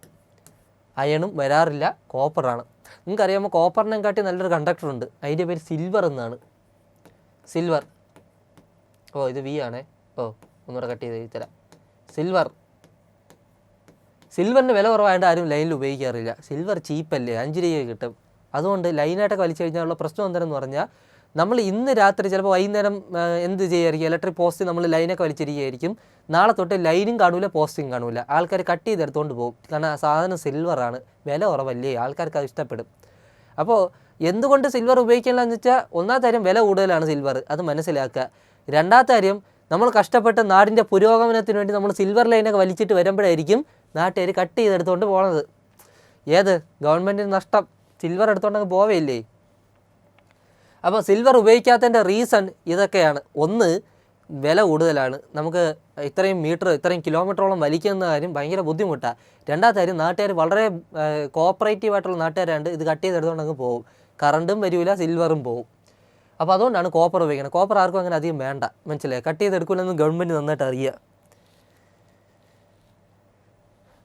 അയണും വരാറില്ല, കോപ്പറാണ്. നിങ്ങൾക്കറിയാമോ, കോപ്പറിനെ കാട്ടി നല്ലൊരു കണ്ടക്ടർ ഉണ്ട്, അതിൻ്റെ പേര് സിൽവർ എന്നാണ്. സിൽവർ. ഓ, ഇത് വി ആണേ. ഒന്നുകൂടെ കട്ട് ചെയ്ത് തരാം. സിൽവറിന് വില കുറവായതുകൊണ്ട് ആരും ലൈനിൽ ഉപയോഗിക്കാറില്ല. സിൽവർ ചീപ്പല്ലേ, 5 രൂപ കിട്ടും. അതുകൊണ്ട് ലൈനായിട്ടൊക്കെ വലിച്ചു കഴിഞ്ഞാലുള്ള പ്രശ്നം എന്താണെന്ന് പറഞ്ഞാൽ, നമ്മൾ ഇന്ന് രാത്രി ചിലപ്പോൾ വൈകുന്നേരം എന്ത് ചെയ്യുമായിരിക്കും, ഇലക്ട്രിക് പോസ്റ്റ് നമ്മൾ ലൈനൊക്കെ വലിച്ചിരിക്കുകയായിരിക്കും. നാളെ തൊട്ട് ലൈനും കാണൂല, പോസ്റ്റും കാണൂല. ആൾക്കാർ കട്ട് ചെയ്തെടുത്തുകൊണ്ട് പോകും. കാരണം ആ സാധനം സിൽവറാണ്, വില കുറവല്ലേ, ആൾക്കാർക്ക് അത് ഇഷ്ടപ്പെടും. അപ്പോൾ എന്തുകൊണ്ട് സിൽവർ ഉപയോഗിക്കില്ലെന്ന് വെച്ചാൽ, ഒന്നാമത്തെ കാര്യം വില കൂടുതലാണ് സിൽവർ, അത് മനസ്സിലാക്കുക. രണ്ടാമത്തെ കാര്യം, നമ്മൾ കഷ്ടപ്പെട്ട് നാടിൻ്റെ പുരോഗമനത്തിന് വേണ്ടി നമ്മൾ സിൽവർ ലൈനൊക്കെ വലിച്ചിട്ട് വരുമ്പോഴായിരിക്കും നാട്ടുകാർ കട്ട് ചെയ്തെടുത്തുകൊണ്ട് പോണത്. ഏത് ഗവൺമെൻറ്റിന് നഷ്ടം, സിൽവർ എടുത്തുകൊണ്ടങ്ങ് പോവേയില്ലേ. അപ്പോൾ സിൽവർ ഉപയോഗിക്കാത്തതിൻ്റെ റീസൺ ഇതൊക്കെയാണ്. ഒന്ന്, വില കൂടുതലാണ്. നമുക്ക് ഇത്രയും മീറ്റർ, ഇത്രയും കിലോമീറ്ററോളം വലിക്കുന്ന കാര്യം ഭയങ്കര ബുദ്ധിമുട്ടാണ്. രണ്ടാമത്തെ കാര്യം, നാട്ടുകാർ വളരെ കോപ്പറേറ്റീവായിട്ടുള്ള നാട്ടുകാരാണ്ട് ഇത് കട്ട് ചെയ്തെടുത്തുകൊണ്ടങ്ങ് പോകും. കറണ്ടും വരില്ല, സിൽവറും പോകും. അപ്പോൾ അതുകൊണ്ടാണ് കോപ്പർ ഉപയോഗിക്കുന്നത്. കോപ്പർ ആർക്കും അങ്ങനെ അധികം വേണ്ട, മനസ്സിലായി? കട്ട് ചെയ്തെടുക്കില്ലെന്ന് ഗവൺമെൻറ് നന്നായിട്ട് അറിയുക.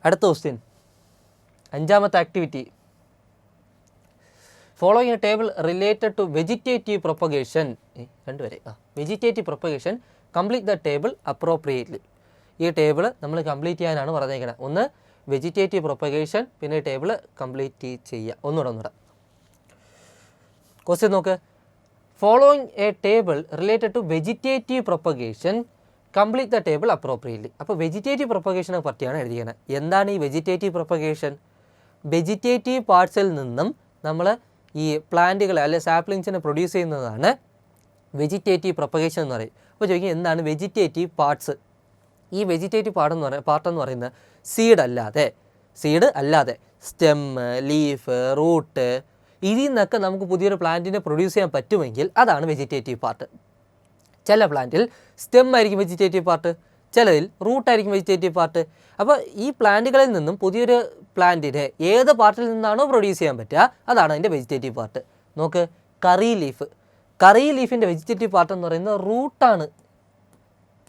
അടുത്ത ക്വസ്റ്റ്യൻ, 5ാമത്തെ activity. Following a table related to vegetative propagation. Vegetative propagation, complete the table appropriately. ഈ ടേബിൾ നമ്മൾ കംപ്ലീറ്റ് ചെയ്യാനാണ് പറഞ്ഞേക്കുന്നത്. ഒന്ന് വെജിറ്റേറ്റീവ് പ്രൊപ്പഗേഷൻ, പിന്നെ ടേബിൾ കംപ്ലീറ്റ് ചെയ്യുക. ഒന്നുകൂടെ ക്വസ്റ്റ്യൻ നോക്ക്. Following a table related to vegetative propagation, complete the table appropriately. അപ്പോൾ വെജിറ്റേറ്റീവ് പ്രൊപ്പഗേഷനെ പറ്റിയാണ് എഴുതിയത്. എന്താണ് ഈ വെജിറ്റേറ്റീവ് പ്രൊപ്പഗേഷൻ? വെജിറ്റേറ്റീവ് പാർട്സിൽ നിന്നും നമ്മൾ ഈ പ്ലാന്റുകളെ അല്ലെ സാപ്ലിങ്സിനെ പ്രൊഡ്യൂസ് ചെയ്യുന്നതാണ് വെജിറ്റേറ്റീവ് പ്രൊപ്പഗേഷൻ എന്ന് പറയും. അപ്പോൾ ചോദിക്കും, എന്താണ് വെജിറ്റേറ്റീവ് പാർട്സ്? ഈ വെജിറ്റേറ്റീവ് പാർട്ടെന്ന് പറയുന്നത് സീഡ് അല്ലാതെ സ്റ്റെമ്മ്, ലീഫ്, റൂട്ട്, ഇതിൽ നിന്നൊക്കെ നമുക്ക് പുതിയൊരു പ്ലാന്റിനെ പ്രൊഡ്യൂസ് ചെയ്യാൻ പറ്റുമെങ്കിൽ അതാണ് വെജിറ്റേറ്റീവ് പാർട്ട്. ചില പ്ലാന്റിൽ സ്റ്റെം ആയിരിക്കും വെജിറ്റേറ്റീവ് പാർട്ട്, ചിലതിൽ റൂട്ടായിരിക്കും വെജിറ്റേറ്റീവ് പാർട്ട്. അപ്പോൾ ഈ പ്ലാന്റുകളിൽ നിന്നും പുതിയൊരു പ്ലാന്റിനെ ഏത് പാർട്ടിൽ നിന്നാണോ പ്രൊഡ്യൂസ് ചെയ്യാൻ പറ്റുക അതാണ് അതിൻ്റെ വെജിറ്റേറ്റീവ് പാർട്ട്. നോക്ക്, കറി ലീഫിൻ്റെ വെജിറ്റേറ്റീവ് പാർട്ട് എന്ന് പറയുന്നത് റൂട്ടാണ്.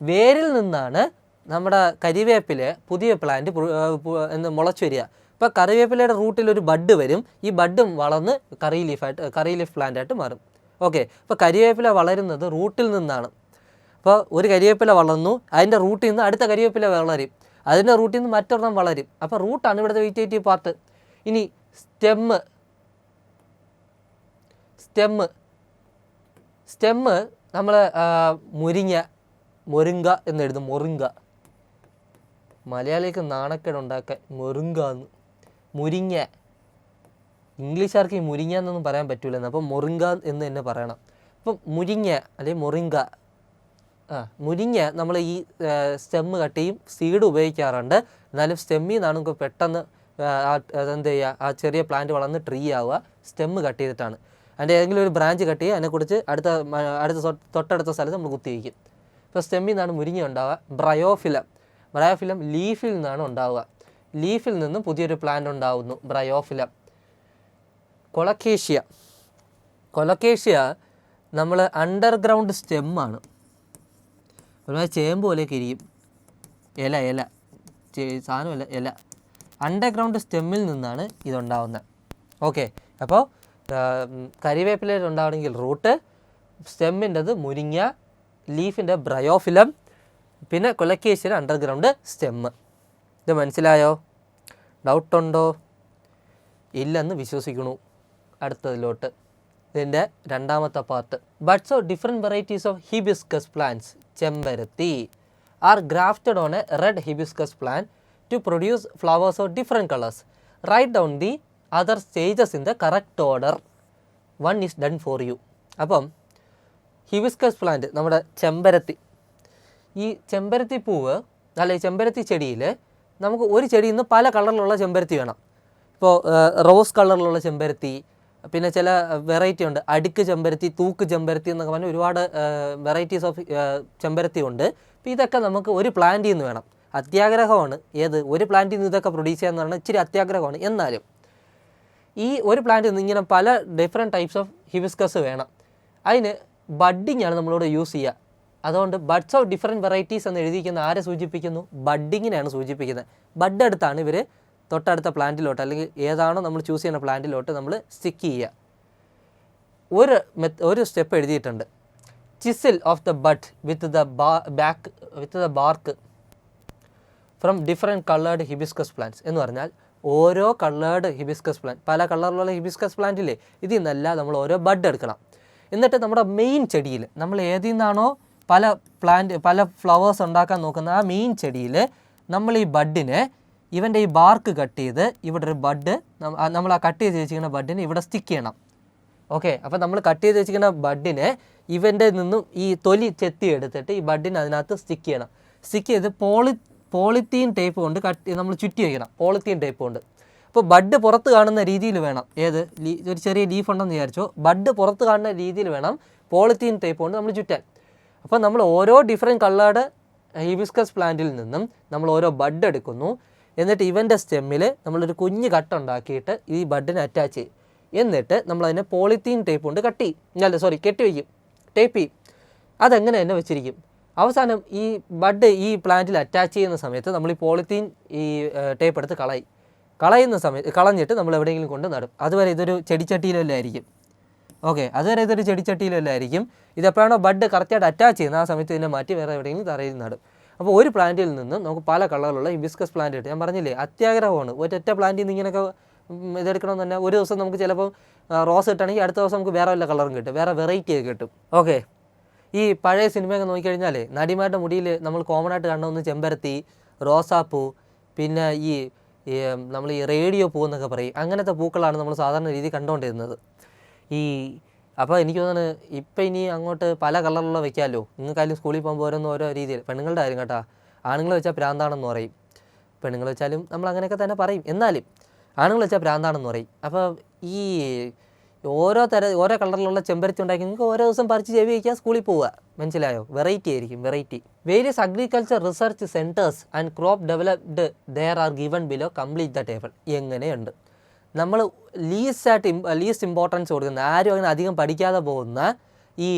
വേരിൽ നിന്നാണ് നമ്മുടെ കരിവേപ്പില പുതിയ പ്ലാന്റ് മുളച്ചു വരിക. ഇപ്പോൾ കറിവേപ്പിലയുടെ റൂട്ടിൽ ഒരു ബഡ് വരും, ഈ ബഡും വളർന്ന് കറി ലീഫ് പ്ലാന്റായിട്ട് മാറും. ഓക്കെ, അപ്പോൾ കരിവേപ്പില വളരുന്നത് റൂട്ടിൽ നിന്നാണ്. അപ്പോൾ ഒരു കരിവേപ്പില വളർന്നു, അതിൻ്റെ റൂട്ടിൽ നിന്ന് അടുത്ത കരിവേപ്പില വളരും, അതിൻ്റെ റൂട്ടിൽ നിന്ന് മറ്റൊരെണ്ണം വളരും. അപ്പോൾ റൂട്ടാണ് ഇവിടുത്തെ വെജിറ്റേറ്റീവ് പാർട്ട്. ഇനി സ്റ്റെമ്മ് നമ്മൾ മൊരിങ്ക എന്നെഴുതും. മലയാളിക്ക് നാണക്കേടുണ്ടാക്കാൻ മുരിങ്ങ. ഇംഗ്ലീഷുകാർക്ക് ഈ മുരിങ്ങ എന്നൊന്നും പറയാൻ പറ്റൂലെന്ന്, അപ്പോൾ മൊറിങ്ക എന്ന് തന്നെ പറയണം. അപ്പം മുരിങ്ങ അല്ലെങ്കിൽ മുരിങ്ങ നമ്മൾ ഈ സ്റ്റെമ്മ് കട്ട് ചെയ്യും, സീഡ് ഉപയോഗിക്കാറുണ്ട്. എന്നാലും സ്റ്റെമ്മിൽ നിന്നാണ് നമുക്ക് പെട്ടെന്ന് അതെന്ത് ചെയ്യുക, ആ ചെറിയ പ്ലാന്റ് വളർന്ന് ട്രീ ആവുക സ്റ്റെമ്മ് കട്ട് ചെയ്തിട്ടാണ്. അതിൻ്റെ ഏതെങ്കിലും ഒരു ബ്രാഞ്ച് കട്ട് ചെയ്യുക, അതിനെക്കുറിച്ച് തൊട്ടടുത്ത സ്ഥലത്ത് നമ്മൾ കുത്തിവയ്ക്കും. ഇപ്പോൾ സ്റ്റെമ്മിൽ നിന്നാണ് മുരിങ്ങ ഉണ്ടാവുക. ബ്രയോഫിലം ലീഫിൽ നിന്നാണ് ഉണ്ടാവുക. ലീഫിൽ നിന്നും പുതിയൊരു പ്ലാന്റ് ഉണ്ടാവുന്നു, ബ്രയോഫിലം. കൊളക്കേഷ്യ കൊലക്കേഷ്യ നമ്മൾ അണ്ടർഗ്രൗണ്ട് സ്റ്റെമ്മാണ്. ഒരുപാട് ചേമ്പ് പോലെയൊക്കെ ഇരിക്കും. ഇല സാധനമല്ല, ഇല. അണ്ടർഗ്രൗണ്ട് സ്റ്റെമ്മിൽ നിന്നാണ് ഇതുണ്ടാവുന്നത്. ഓക്കെ, അപ്പോൾ കരിവേപ്പിലയിൽ ഉണ്ടാവണമെങ്കിൽ റൂട്ട്, സ്റ്റെമ്മിൻ്റെത് മുരിങ്ങ, ലീഫിൻ്റെ ബ്രയോഫിലം, പിന്നെ കൊലക്കേഷ്യയുടെ അണ്ടർഗ്രൗണ്ട് സ്റ്റെമ്മ്. ഇത് മനസ്സിലായോ? ഡൗട്ടുണ്ടോ? ഇല്ലെന്ന് വിശ്വസിക്കണു. അടുത്തതിലോട്ട് ഇതിൻ്റെ രണ്ടാമത്തെ part. Buds of different varieties of hibiscus plants, ചെമ്പരത്തി, are grafted on a red hibiscus plant to produce flowers of different colours. Right down the other stages in the correct order. One is done for you. അപ്പം hibiscus plant, നമ്മുടെ ചെമ്പരത്തി, ഈ ചെമ്പരത്തി പൂവ് അല്ലെ ചെമ്പരത്തി ചെടിയിൽ നമുക്ക് ഒരു ചെടിയിൽ നിന്ന് പല കളറിലുള്ള ചെമ്പരത്തി വേണം. ഇപ്പോൾ റോസ് കളറിലുള്ള ചെമ്പരത്തി, പിന്നെ ചില വെറൈറ്റി ഉണ്ട്, അടുക്ക് ചെമ്പരത്തി, തൂക്ക് ചെമ്പരത്തി എന്നൊക്കെ പറഞ്ഞാൽ ഒരുപാട് വെറൈറ്റീസ് ഓഫ് ചെമ്പരത്തി ഉണ്ട്. അപ്പോൾ ഇതൊക്കെ നമുക്ക് ഒരു പ്ലാന്റിൽ നിന്ന് വേണം. അത്യാഗ്രഹമാണ്. ഏത് ഒരു പ്ലാന്റിൽ നിന്ന് ഇതൊക്കെ പ്രൊഡ്യൂസ് ചെയ്യാന്ന് പറഞ്ഞാൽ ഇച്ചിരി അത്യാഗ്രഹമാണ്. എന്നാലും ഈ ഒരു പ്ലാന്റിൽ നിന്ന് ഇങ്ങനെ പല ഡിഫറെൻറ്റ് ടൈപ്സ് ഓഫ് ഹിബിസ്കസ് വേണം. അതിന് ബഡ്ഡിങ് ആണ് നമ്മളിവിടെ യൂസ് ചെയ്യുക. അതുകൊണ്ട് ബഡ്സ് ഓഫ് ഡിഫറെൻറ്റ് വെറൈറ്റീസ് എന്ന് എഴുതിയിരിക്കുന്ന ആരെ സൂചിപ്പിക്കുന്നു? ബഡ്ഡിങ്ങിനെയാണ് സൂചിപ്പിക്കുന്നത്. ബഡ് എടുത്താണ് ഇവർ തൊട്ടടുത്ത പ്ലാന്റിലോട്ട് അല്ലെങ്കിൽ ഏതാണോ നമ്മൾ ചൂസ് ചെയ്യുന്ന പ്ലാന്റിലോട്ട് നമ്മൾ സ്റ്റിക്ക് ചെയ്യുക. ഒരു സ്റ്റെപ്പ് എഴുതിയിട്ടുണ്ട്. Chisel off the bud with the bark from different coloured hibiscus plants എന്ന് പറഞ്ഞാൽ ഓരോ കളേർഡ് ഹിബിസ്കസ് പ്ലാന്റ്, പല കളറിലുള്ള ഹിബിസ്കസ് പ്ലാന്റില്ലേ, ഇതിൽ നിന്നല്ല നമ്മൾ ഓരോ ബഡ് എടുക്കണം. എന്നിട്ട് നമ്മുടെ മെയിൻ ചെടിയിൽ നമ്മൾ ഏതിൽ നിന്നാണോ പല ഫ്ലവേഴ്സ് ഉണ്ടാക്കാൻ നോക്കുന്ന ആ മെയിൻ ചെടിയിൽ നമ്മൾ ഈ ബഡിനെ, ഇവൻ്റെ ഈ ബാർക്ക് കട്ട് ചെയ്ത് ഇവിടെ ഒരു ബഡ്, നമ്മൾ ആ കട്ട് ചെയ്ത് വെച്ചിരിക്കുന്ന ബഡിനെ ഇവിടെ സ്റ്റിക്ക് ചെയ്യണം. ഓക്കെ, അപ്പോൾ നമ്മൾ കട്ട് ചെയ്ത് വെച്ചിരിക്കുന്ന ബഡിനെ ഇവൻ്റെ നിന്നും ഈ തൊലി ചെത്തി എടുത്തിട്ട് ഈ ബഡിനെ അതിനകത്ത് സ്റ്റിക്ക് ചെയ്യണം. സ്റ്റിക്ക് ചെയ്ത് പോളിത്തീൻ ടേപ്പ് കൊണ്ട് നമ്മൾ ചുറ്റി വയ്ക്കണം, പോളിത്തീൻ ടേപ്പ് കൊണ്ട്. അപ്പോൾ ബഡ് പുറത്ത് കാണുന്ന രീതിയിൽ വേണം. ഒരു ചെറിയ ലീഫ് ഉണ്ടെന്ന് വിചാരിച്ചോ, ബഡ് പുറത്ത് കാണുന്ന രീതിയിൽ വേണം പോളിത്തീൻ ടേപ്പ് കൊണ്ട് നമ്മൾ ചുറ്റാൻ. അപ്പോൾ നമ്മൾ ഓരോ ഡിഫറെൻറ്റ് കളേർഡ് ഹിബിസ്കസ് പ്ലാന്റിൽ നിന്നും നമ്മൾ ഓരോ ബഡ് എടുക്കുന്നു. എന്നിട്ട് ഇവൻ്റെ സ്റ്റെമ്മിൽ നമ്മളൊരു കുഞ്ഞ് കട്ടുണ്ടാക്കിയിട്ട് ഈ ബഡിനെ അറ്റാച്ച് ചെയ്യും. എന്നിട്ട് നമ്മളതിനെ പോളിത്തീൻ ടേപ്പ് കൊണ്ട് കെട്ടി വയ്ക്കും, ടേപ്പ് ചെയ്യും. അതെങ്ങനെ തന്നെ വെച്ചിരിക്കും. അവസാനം ഈ ബഡ് ഈ പ്ലാന്റിൽ അറ്റാച്ച് ചെയ്യുന്ന സമയത്ത് നമ്മൾ ഈ പോളിത്തീൻ ഈ ടേപ്പ് എടുത്ത് കളഞ്ഞിട്ട് നമ്മൾ എവിടെയെങ്കിലും കൊണ്ട് നടും. അതുവരെ ഇതൊരു ചെടിച്ചട്ടിയിലല്ലായിരിക്കും. ഓക്കെ, അതുവരെ ഇതൊരു ചെടിച്ചട്ടിയിലല്ലായിരിക്കും. ഇതെപ്പോഴാണോ ബഡ് കറക്റ്റായിട്ട് അറ്റാച്ച് ചെയ്യുന്നത് ആ സമയത്ത് ഇതിനെ മാറ്റി വേറെ എവിടെയെങ്കിലും തറയിൽ നടും. അപ്പോൾ ഒരു പ്ലാന്റിൽ നിന്ന് നമുക്ക് പല കളറിലുള്ള ഹിബിസ്കസ് പ്ലാന്റ് കിട്ടും. ഞാൻ പറഞ്ഞില്ലേ, അത്യാഗ്രഹമാണ്. ഒറ്റ പ്ലാന്റിൽ നിന്ന് ഇങ്ങനെയൊക്കെ ഇതെടുക്കണമെന്ന് തന്നെ ഒരു ദിവസം നമുക്ക് ചിലപ്പോൾ റോസ് കിട്ടുകയാണെങ്കിൽ അടുത്ത ദിവസം നമുക്ക് വേറെ വല്ല കളറും കിട്ടും, വേറെ വെറൈറ്റി ഒക്കെ കിട്ടും. ഓക്കെ, ഈ പഴയ സിനിമയൊക്കെ നോക്കിക്കഴിഞ്ഞാൽ നടിമാരുടെ മുടിയിൽ നമ്മൾ കോമൺ ആയിട്ട് കാണുന്ന ചെമ്പരത്തി, റോസാപ്പൂ, പിന്നെ ഈ നമ്മൾ ഈ റേഡിയോ പൂ എന്നൊക്കെ പറയും. അങ്ങനത്തെ പൂക്കളാണ് നമ്മൾ സാധാരണ രീതിയിൽ കണ്ടുകൊണ്ടിരുന്നത്. അപ്പോൾ എനിക്ക് തോന്നുന്നത് ഇപ്പം ഇനി അങ്ങോട്ട് പല കളറിലുള്ള വെക്കാമല്ലോ. നിങ്ങൾക്കായാലും സ്കൂളിൽ പോകുമ്പോൾ ഓരോ രീതിയിൽ. പെണ്ണുങ്ങളുടെ കാര്യം കേട്ടോ, ആണുങ്ങൾ വെച്ചാൽ പ്രാന്താണെന്ന് പറയും, പെണ്ണുങ്ങൾ വെച്ചാലും നമ്മൾ അങ്ങനെയൊക്കെ തന്നെ പറയും. എന്നാലും ആണുങ്ങൾ വെച്ചാൽ പ്രാന്താണെന്ന് പറയും. അപ്പോൾ ഈ ഓരോ കളറിലുള്ള ചെമ്പരത്തി ഉണ്ടാക്കി നിങ്ങൾക്ക് ഓരോ ദിവസം പറിച്ച് ചെവി വയ്ക്കാൻ സ്കൂളിൽ പോവുക. മനസ്സിലായോ? വെറൈറ്റി ആയിരിക്കും, variety. Various agriculture research centres and crop developed there are given below. Complete the table. എങ്ങനെയുണ്ട്? നമ്മൾ ലീസ്റ്റ് ഇമ്പോർട്ടൻസ് കൊടുക്കുന്ന, ആരും അങ്ങനെ അധികം പഠിക്കാതെ പോകുന്ന ഈ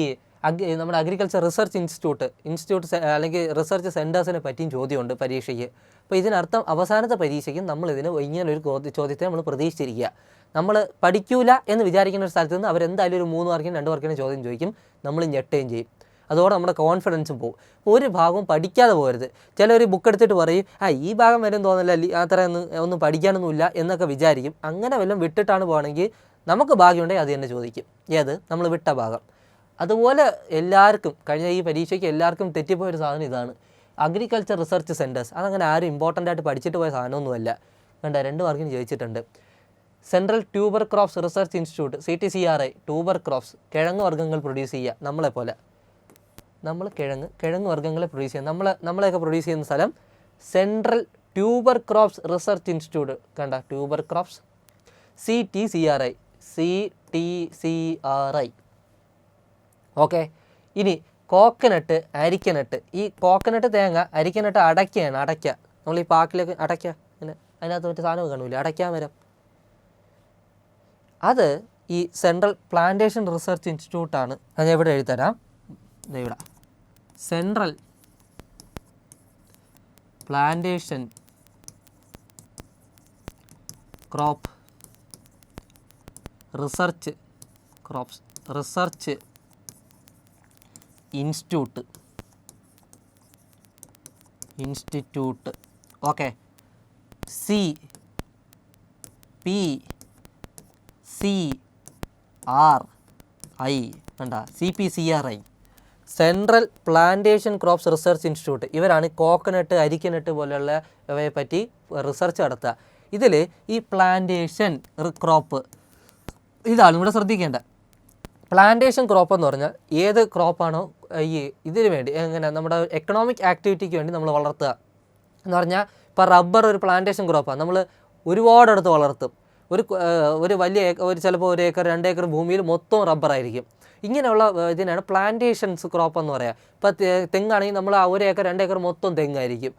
നമ്മുടെ അഗ്രികൾച്ചർ റിസർച്ച് ഇൻസ്റ്റിറ്റ്യൂട്ട് അല്ലെങ്കിൽ റിസർച്ച് സെൻറ്റേഴ്സിനെ പറ്റിയും ചോദ്യമുണ്ട് പരീക്ഷയ്ക്ക്. അപ്പോൾ ഇതിനർത്ഥം അവസാനത്തെ പരീക്ഷയ്ക്കും നമ്മളിതിന് ഇങ്ങനൊരു ചോദ്യത്തെ നമ്മൾ പ്രതീക്ഷിച്ചിരിക്കുക. നമ്മൾ പഠിക്കൂല എന്ന് വിചാരിക്കുന്ന ഒരു സ്ഥലത്ത് നിന്ന് അവരെന്തായാലും ഒരു 3 മാർക്കിനും 2 മാർക്കിനും ചോദ്യം ചോദിക്കും, നമ്മൾ ഞെട്ടുകയും ചെയ്യും. അതോടെ നമ്മുടെ കോൺഫിഡൻസും പോകും. ഒരു ഭാഗവും പഠിക്കാതെ പോകരുത്. ചിലർ ബുക്ക് എടുത്തിട്ട് പറയും, ഈ ഭാഗം വരും തോന്നില്ല, അത്ര ഒന്നും പഠിക്കാനൊന്നുമില്ല എന്നൊക്കെ വിചാരിക്കും. അങ്ങനെ വല്ലതും വിട്ടിട്ടാണ് പോകുകയാണെങ്കിൽ നമുക്ക് ഭാഗ്യമുണ്ടെങ്കിൽ അത് തന്നെ ചോദിക്കും. നമ്മൾ വിട്ട ഭാഗം. അതുപോലെ എല്ലാവർക്കും കഴിഞ്ഞ ഈ പരീക്ഷയ്ക്ക് എല്ലാവർക്കും തെറ്റിപ്പോയൊരു സാധനം ഇതാണ്. അഗ്രികൾച്ചർ റിസർച്ച് സെൻറ്റേഴ്സ് അതങ്ങനെ ആരും ഇമ്പോർട്ടൻ്റ് ആയിട്ട് പഠിച്ചിട്ട് പോയ സാധനമൊന്നുമല്ല. 2 മാർക്കിന് ചോദിച്ചിട്ടുണ്ട്. Central tuber crops research institute CTCRI, tuber crops, കിഴങ്ങ് വർഗ്ഗങ്ങൾ പ്രൊഡ്യൂസ് ചെയ്യുക. നമ്മളെപ്പോലെ നമ്മൾ കിഴങ്ങ് വർഗ്ഗങ്ങളെ പ്രൊഡ്യൂസ് ചെയ്യുക. നമ്മളെയൊക്കെ പ്രൊഡ്യൂസ് ചെയ്യുന്ന സ്ഥലം central tuber crops research institute. Tuber crops CTCRI. Okay, ഇനി കോക്കനട്ട്, അരിക്കനട്ട്. ഈ കോക്കനട്ട് തേങ്ങ, അരിക്കനട്ട് അടയ്ക്കയാണ്. അടയ്ക്ക നമ്മൾ ഈ പാക്കിലൊക്കെ അടയ്ക്ക, അങ്ങനെ അതിനകത്ത് മറ്റു സാധനം കാണില്ല, അടയ്ക്കാൻ മരം. അത് ഈ സെൻട്രൽ പ്ലാന്റേഷൻ റിസർച്ച് ഇൻസ്റ്റിറ്റ്യൂട്ടാണ്. അത് ഞാൻ ഇവിടെ എഴുതരാം. ഇവിടെ central plantation crop research institute okay. CPCRI കണ്ട, CPCRI central plantation crops research institute. ഇവരാണ് കോക്കനട്ട്, അരിക്കനട്ട് പോലെയുള്ളവയെ പറ്റി റിസർച്ച് നടത്തുക. ഇതിൽ ഈ പ്ലാന്റേഷൻ ക്രോപ്പ് ഇതാണ് ഇവിടെ ശ്രദ്ധിക്കേണ്ടത്. പ്ലാന്റേഷൻ ക്രോപ്പ് എന്ന് പറഞ്ഞാൽ ഏത് ക്രോപ്പാണോ ഈ ഇതിന് വേണ്ടി എങ്ങനെ നമ്മുടെ എക്കണോമിക് ആക്ടിവിറ്റിക്ക് വേണ്ടി നമ്മൾ വളർത്തുക എന്ന് പറഞ്ഞാൽ, ഇപ്പോൾ റബ്ബർ ഒരു പ്ലാന്റേഷൻ ക്രോപ്പാണ്. നമ്മൾ ഒരുപാടെടുത്ത് വളർത്തും. ഒരു വലിയ ചിലപ്പോൾ 1 ഏക്കർ 2 ഏക്കർ ഭൂമിയിൽ മൊത്തം റബ്ബറായിരിക്കും. ഇങ്ങനെയുള്ള ഇതിനാണ് പ്ലാന്റേഷൻസ് ക്രോപ്പ് എന്ന് പറയുക. ഇപ്പോൾ തെങ്ങാണെങ്കിൽ നമ്മൾ ആ 1 ഏക്കർ 2 ഏക്കർ മൊത്തം തെങ്ങായിരിക്കും.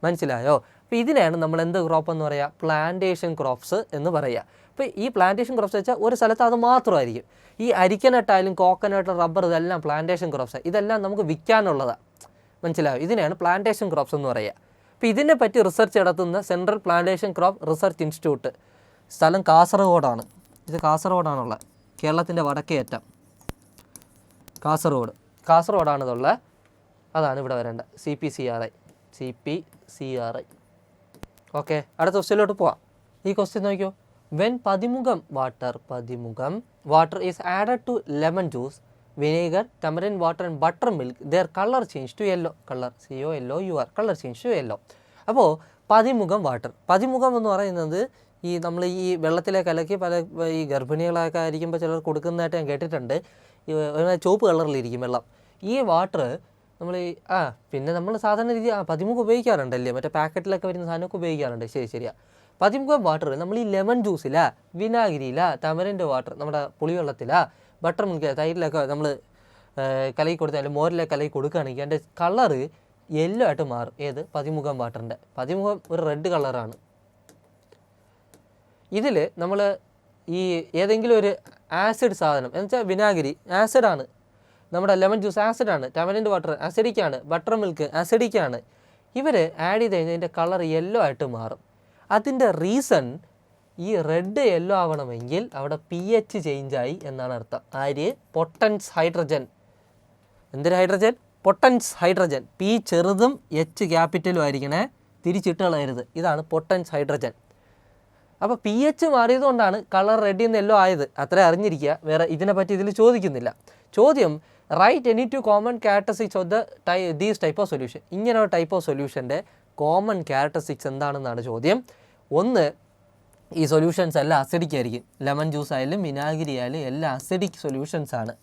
മനസ്സിലായോ? അപ്പോൾ ഇതിനെയാണ് നമ്മൾ എന്ത് ക്രോപ്പ് എന്ന് പറയുക? പ്ലാന്റേഷൻ ക്രോപ്സ് എന്ന് പറയുക. അപ്പോൾ ഈ പ്ലാന്റേഷൻ ക്രോപ്സ് വെച്ചാൽ ഒരു സ്ഥലത്ത് അത് മാത്രമായിരിക്കും. ഈ അരിക്കനട്ടായാലും കോക്കനട്ട്, റബ്ബർ ഇതെല്ലാം പ്ലാന്റേഷൻ ക്രോപ്സ്. ഇതെല്ലാം നമുക്ക് വിൽക്കാനുള്ളതാണ്. മനസ്സിലായോ? ഇതിനെയാണ് പ്ലാന്റേഷൻ ക്രോപ്സ് എന്ന് പറയുക. അപ്പോൾ ഇതിനെ പറ്റി റിസർച്ച് നടത്തുന്ന central plantation crop research institute. സ്ഥലം കാസർഗോഡാണ്. ഇത് കാസർഗോഡാണുള്ളത്. കേരളത്തിൻ്റെ വടക്കേ അറ്റം കാസർഗോഡാണിതുള്ളത്. അതാണ് ഇവിടെ വരേണ്ടത്. CPCRI. ഓക്കെ, അടുത്ത ക്വസ്റ്റ്യനിലോട്ട് പോവാം. ഈ ക്വസ്റ്റ്യൻ നോക്കിയോ. വെൻ പതിമുഖം water is added to lemon juice, vinegar, tamarind water and buttermilk, their color change to yellow. Colour COLOUR colour change to yellow. അപ്പോൾ പതിമുഖം എന്ന് പറയുന്നത് ഈ നമ്മൾ ഈ വെള്ളത്തിലെ കലക്കി പല ഈ ഗർഭിണികളൊക്കെ ആയിരിക്കുമ്പോൾ ചിലർ കൊടുക്കുന്നതായിട്ട് ഞാൻ കേട്ടിട്ടുണ്ട്. ചുവപ്പ് കളറിലിരിക്കും വെള്ളം. ഈ വാട്ടർ നമ്മൾ പിന്നെ നമ്മൾ സാധാരണ രീതി പതിമുഖം ഉപയോഗിക്കാറുണ്ടല്ലേ, മറ്റേ പാക്കറ്റിലൊക്കെ വരുന്ന സാധനമൊക്കെ ഉപയോഗിക്കാറുണ്ട്. ശരിയാ. പതിമുഖം വാട്ടർ നമ്മൾ ഈ ലെമൺ ജ്യൂസിലാ, വിനാഗിരിയിലാ, തമരൻ്റെ വാട്ടർ നമ്മുടെ പുളിവെള്ളത്തിലാ, ബട്ടർ മിൽക്ക്, തൈരിലൊക്കെ നമ്മൾ കലക്കി കൊടുത്താൽ മോരിലൊക്കെ കലക്കി കൊടുക്കുകയാണെങ്കിൽ അതിൻ്റെ കളറ് യെല്ലോ ആയിട്ട് മാറും. ഏത്? പതിമുഖം വാട്ടറിൻ്റെ. പതിമുഖം ഒരു റെഡ് കളറാണ്. ഇതിൽ നമ്മൾ ഈ ഏതെങ്കിലും ഒരു ആസിഡ് സാധനം എന്ന് വെച്ചാൽ വിനാഗിരി ആസിഡാണ്, നമ്മുടെ ലെമൺ ജ്യൂസ് ആസിഡാണ്, tamarind വാട്ടർ ആസിഡിക്കാണ്, ബട്ടർ മിൽക്ക് ആസിഡിക്കാണ്. ഇവർ ആഡ് ചെയ്ത് കഴിഞ്ഞാൽ ഇതിൻ്റെ കളർ യെല്ലോ ആയിട്ട് മാറും. അതിൻ്റെ റീസൺ ഈ റെഡ് യെല്ലോ ആവണമെങ്കിൽ അവിടെ pH ചേഞ്ചായി എന്നാണ് അർത്ഥം. പൊട്ടൻസ് ഹൈഡ്രജൻ. എന്തൊരു ഹൈഡ്രജൻ? പൊട്ടൻസ് ഹൈഡ്രജൻ. P ചെറുതും H ക്യാപിറ്റലും ആയിരിക്കണേ, തിരിച്ചിട്ട് കളയരുത്. ഇതാണ് പൊട്ടൻസ് ഹൈഡ്രജൻ. അപ്പോൾ pH മാറിയതുകൊണ്ടാണ് കളർ റെഡിൽ നിന്ന് യെല്ലോ ആയത്. അത്ര അറിഞ്ഞിരിക്കുക. വേറെ ഇതിനെപ്പറ്റി ഇതിൽ ചോദിക്കുന്നില്ല. ചോദ്യം write any two common characteristics of these type of solution. ഇങ്ങനെ ഒരു ടൈപ്പ് ഓഫ് സൊല്യൂഷൻ്റെ കോമൺ ക്യാരക്ടറിസ്റ്റിക്സ് എന്താണെന്നാണ് ചോദ്യം. ഒന്ന്, ഈ സൊല്യൂഷൻസ് എല്ലാം അസിഡിക് ആയിരിക്കും. ലെമൺ ജ്യൂസ് ആയാലും വിനാഗിരി ആയാലും എല്ലാം അസിഡിക് സൊല്യൂഷൻസ് ആണ്.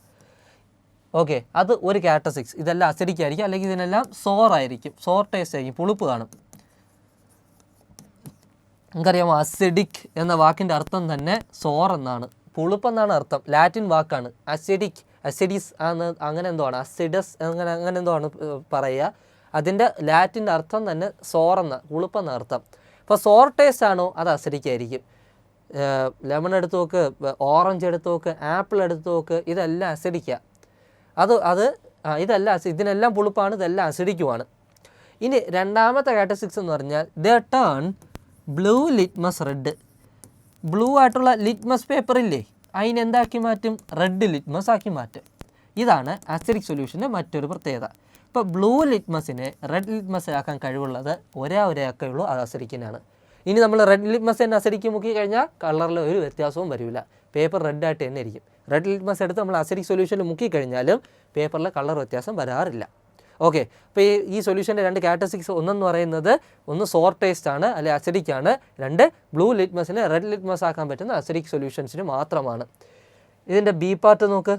ഓക്കെ, അത് ഒരു ക്യാരക്ടറിസ്റ്റിക്സ്. ഇതെല്ലാം അസിഡിക് ആയിരിക്കും, അല്ലെങ്കിൽ ഇതിനെല്ലാം സോറായിരിക്കും, സോർ ടേസ്റ്റ് ആയിരിക്കും, പുളിപ്പ് കാണും. നമുക്കറിയാമോ അസിഡിക് എന്ന വാക്കിൻ്റെ അർത്ഥം തന്നെ സോർ എന്നാണ്, പുളിപ്പെന്നാണ് അർത്ഥം. ലാറ്റിൻ വാക്കാണ് അസിഡിസ് അങ്ങനെ എന്തോ ആണ്, അസിഡസ് അങ്ങനെ എന്തോ ആണ് പറയുക. അതിൻ്റെ ലാറ്റിൻ്റെ അർത്ഥം തന്നെ സോറെന്ന, പുളിപ്പെന്ന അർത്ഥം. അപ്പോൾ സോർ ടേസ്റ്റ് ആണോ അത് അസിഡിക് ആയിരിക്കും. ലെമൺ എടുത്ത് നോക്ക്, ഓറഞ്ച് എടുത്ത് നോക്ക്, ആപ്പിൾ എടുത്ത് നോക്ക്, ഇതെല്ലാം അസിഡിക്കാണ്. ഇതിനെല്ലാം പുളിപ്പാണ്, ഇതെല്ലാം അസിഡിക്കുമാണ്. ഇനി രണ്ടാമത്തെ ക്യാരക്ടറിസ്റ്റിക്സ് എന്ന് പറഞ്ഞാൽ the turn blue litmus red. Blue ആയിട്ടുള്ള ലിറ്റ്മസ് പേപ്പറില്ലേ, അതിനെന്താക്കി മാറ്റും? റെഡ് ലിറ്റ്മസ് ആക്കി മാറ്റും. ഇതാണ് അസിഡിക് സൊല്യൂഷൻ്റെ മറ്റൊരു പ്രത്യേകത. ഇപ്പോൾ ബ്ലൂ ലിറ്റ്മസിനെ റെഡ് ലിറ്റ്മസ് ആക്കാൻ കഴിവുള്ളത് ഒരേ ഉള്ളൂ, അത് അസിഡിക്കിനാണ്. ഇനി നമ്മൾ റെഡ് ലിറ്റ്മസ് തന്നെ അസിഡിക്ക് മുക്കി കഴിഞ്ഞാൽ കളറിൽ ഒരു വ്യത്യാസവും വരില്ല, പേപ്പർ റെഡായിട്ട് തന്നെ ഇരിക്കും. റെഡ് ലിറ്റ്മസ് എടുത്ത് നമ്മൾ അസിഡിക് സൊല്യൂഷനിൽ മുക്കിക്കഴിഞ്ഞാലും പേപ്പറിൽ കളർ വ്യത്യാസം വരാറില്ല. ഓക്കെ, അപ്പോൾ ഈ സൊല്യൂഷൻ്റെ രണ്ട് ക്യാരക്ടറിസ്റ്റിക്സ് ഒന്നെന്ന് പറയുന്നത് ഒന്ന് സോർ ടേസ്റ്റ് ആണ്, അല്ലെങ്കിൽ അസിഡിക് ആണ്. രണ്ട്, ബ്ലൂ ലിറ്റ്മസിനെ റെഡ് ലിറ്റ്മസ് ആക്കാൻ പറ്റുന്ന അസിഡിക് സൊല്യൂഷൻസിന് മാത്രമാണ്. ഇതിൻ്റെ ബി പാർട്ട് നോക്ക്.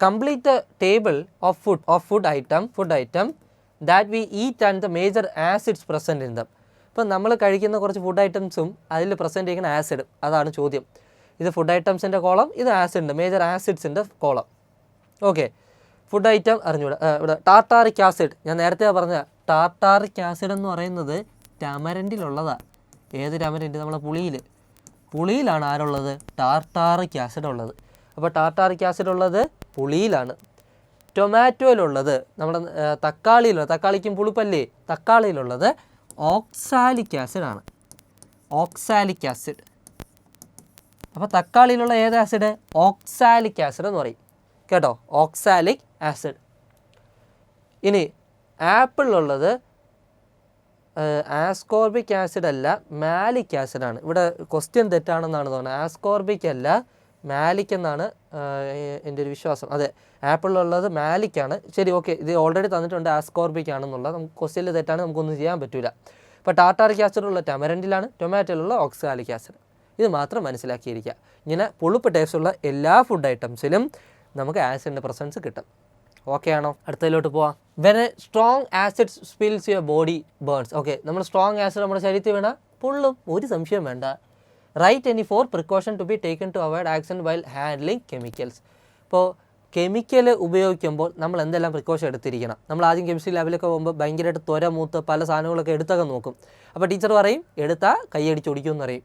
Complete the table of food item that we eat and the major acids present in them. ഇപ്പം നമ്മൾ കഴിക്കുന്ന കുറച്ച് ഫുഡ് ഐറ്റംസും അതിൽ പ്രസൻറ്റ് ചെയ്യുന്ന ആസിഡും, അതാണ് ചോദ്യം. ഇത് ഫുഡ് ഐറ്റംസിൻ്റെ കോളം, ഇത് ആസിഡിൻ്റെ മേജർ ആസിഡ്സിൻ്റെ കോളം. ഓക്കെ, ഫുഡ് ഐറ്റം അറിഞ്ഞൂടെ. ഇവിടെ ടാർട്ടാറിക് ആസിഡ്, ഞാൻ നേരത്തെ പറഞ്ഞ ടാർട്ടാറിക് ആസിഡ് എന്ന് പറയുന്നത് ടാമരൻറ്റിലുള്ളതാണ്. ഏത് ടാമരൻറ്റ്? നമ്മളെ പുളിയിലാണ് ആരുള്ളത്? ടാർട്ടാറിക് ആസിഡ് ഉള്ളത്. അപ്പോൾ ടാർട്ടാറിക് ആസിഡ് ഉള്ളത് പുളിയിലാണ്. ടൊമാറ്റോയിലുള്ളത് നമ്മുടെ തക്കാളിക്കും പുളിപ്പല്ലേ, തക്കാളിയിലുള്ളത് ഓക്സാലിക് ആസിഡാണ്. Oxalic acid. അപ്പോൾ തക്കാളിയിലുള്ള ഏത് ആസിഡ്? ഓക്സാലിക് ആസിഡ് എന്ന് പറയും കേട്ടോ, ഓക്സാലിക് ആസിഡ്. ഇനി ആപ്പിളിലുള്ളത് ആസ്കോർബിക് ആസിഡ് അല്ല, മാലിക് ആസിഡാണ്. ഇവിടെ ക്വസ്റ്റ്യൻ തെറ്റാണെന്നാണ് തോന്നുന്നത്. ആസ്കോർബിക് അല്ല, മാലിക് എന്നാണ് എൻ്റെ ഒരു വിശ്വാസം. അതെ, ആപ്പിളിലുള്ളത് മാലിക്കാണ്. ശരി, ഓക്കെ, ഇത് ഓൾറെഡി തന്നിട്ടുണ്ട് ആസ്കോർബിക് ആണെന്നുള്ളത്. നമുക്ക് ക്വസ്റ്റ്യനിൽ തെറ്റാണ്, നമുക്കൊന്നും ചെയ്യാൻ പറ്റില്ല. ഇപ്പോൾ ടാർട്ടാറിക് ആസിഡുള്ള ടമരൻറ്റിലാണ്, ടൊമാറ്റോയിലുള്ള ഓക്സാലിക് ആസിഡ്. ഇത് മാത്രം മനസ്സിലാക്കിയിരിക്കുക. ഇങ്ങനെ പുളിപ്പ് ടേസ്റ്റുള്ള എല്ലാ ഫുഡ് ഐറ്റംസിലും നമുക്ക് ആസിഡിൻ്റെ പ്രസൻസ് കിട്ടും. ഓക്കെ ആണോ? അടുത്തതിലോട്ട് പോവാം. When a strong acid spills your body burns. Okay, നമ്മൾ സ്ട്രോങ് ആസിഡ് നമ്മുടെ ശരീരത്തിൽ വീണാൽ പൊള്ളും, ഒരു സംശയം വേണ്ട. Write any 4 precaution to be taken to avoid accident while handling chemicals. ഇപ്പോൾ കെമിക്കൽ ഉപയോഗിക്കുമ്പോൾ നമ്മൾ എന്തെല്ലാം പ്രിക്കോഷൻ എടുത്തിരിക്കണം? നമ്മൾ ആദ്യം കെമിസ്ട്രി ലാബിലൊക്കെ പോകുമ്പോൾ ഭയങ്കരമായിട്ട് ത്വര മൂത്ത് പല സാധനങ്ങളൊക്കെ എടുത്തൊക്കെ നോക്കും. അപ്പോൾ ടീച്ചർ പറയും എടുത്താൽ കൈയടിച്ച് ഒടിക്കുമെന്ന് പറയും.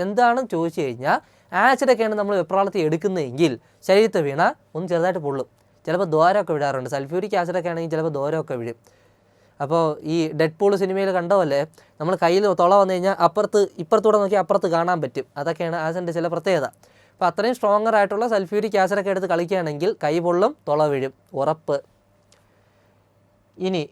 എന്താണെന്ന് ചോദിച്ചു കഴിഞ്ഞാൽ ആസിഡൊക്കെയാണ് നമ്മൾ വെപ്രാളത്തിൽ എടുക്കുന്നതെങ്കിൽ ശരീരത്തിൽ വീണാൽ ഒന്ന് ചെറുതായിട്ട് പൊള്ളും, ചിലപ്പോൾ ദ്വാരമൊക്കെ വിടാറുണ്ട്. സൾഫ്യൂരിക് ആസിഡൊക്കെ ആണെങ്കിൽ ചിലപ്പോൾ ദ്വാരമൊക്കെ വിടും. അപ്പോൾ ഈ ഡെഡ് പൂൾ സിനിമയിൽ കണ്ടപോലെ നമ്മൾ കയ്യിൽ തുള വന്നു കഴിഞ്ഞാൽ ഇപ്പുറത്തൂടെ നോക്കി അപ്പുറത്ത് കാണാൻ പറ്റും. അതൊക്കെയാണ് ആസിഡിൻ്റെ ചില പ്രത്യേകത. അപ്പോൾ അത്രയും സ്ട്രോങ്ങർ ആയിട്ടുള്ള സൾഫ്യൂരിക് ആസിഡൊക്കെ എടുത്ത് കളിക്കുകയാണെങ്കിൽ കൈ പൊള്ളും, തുള വീഴും, ഉറപ്പ്. ഇനി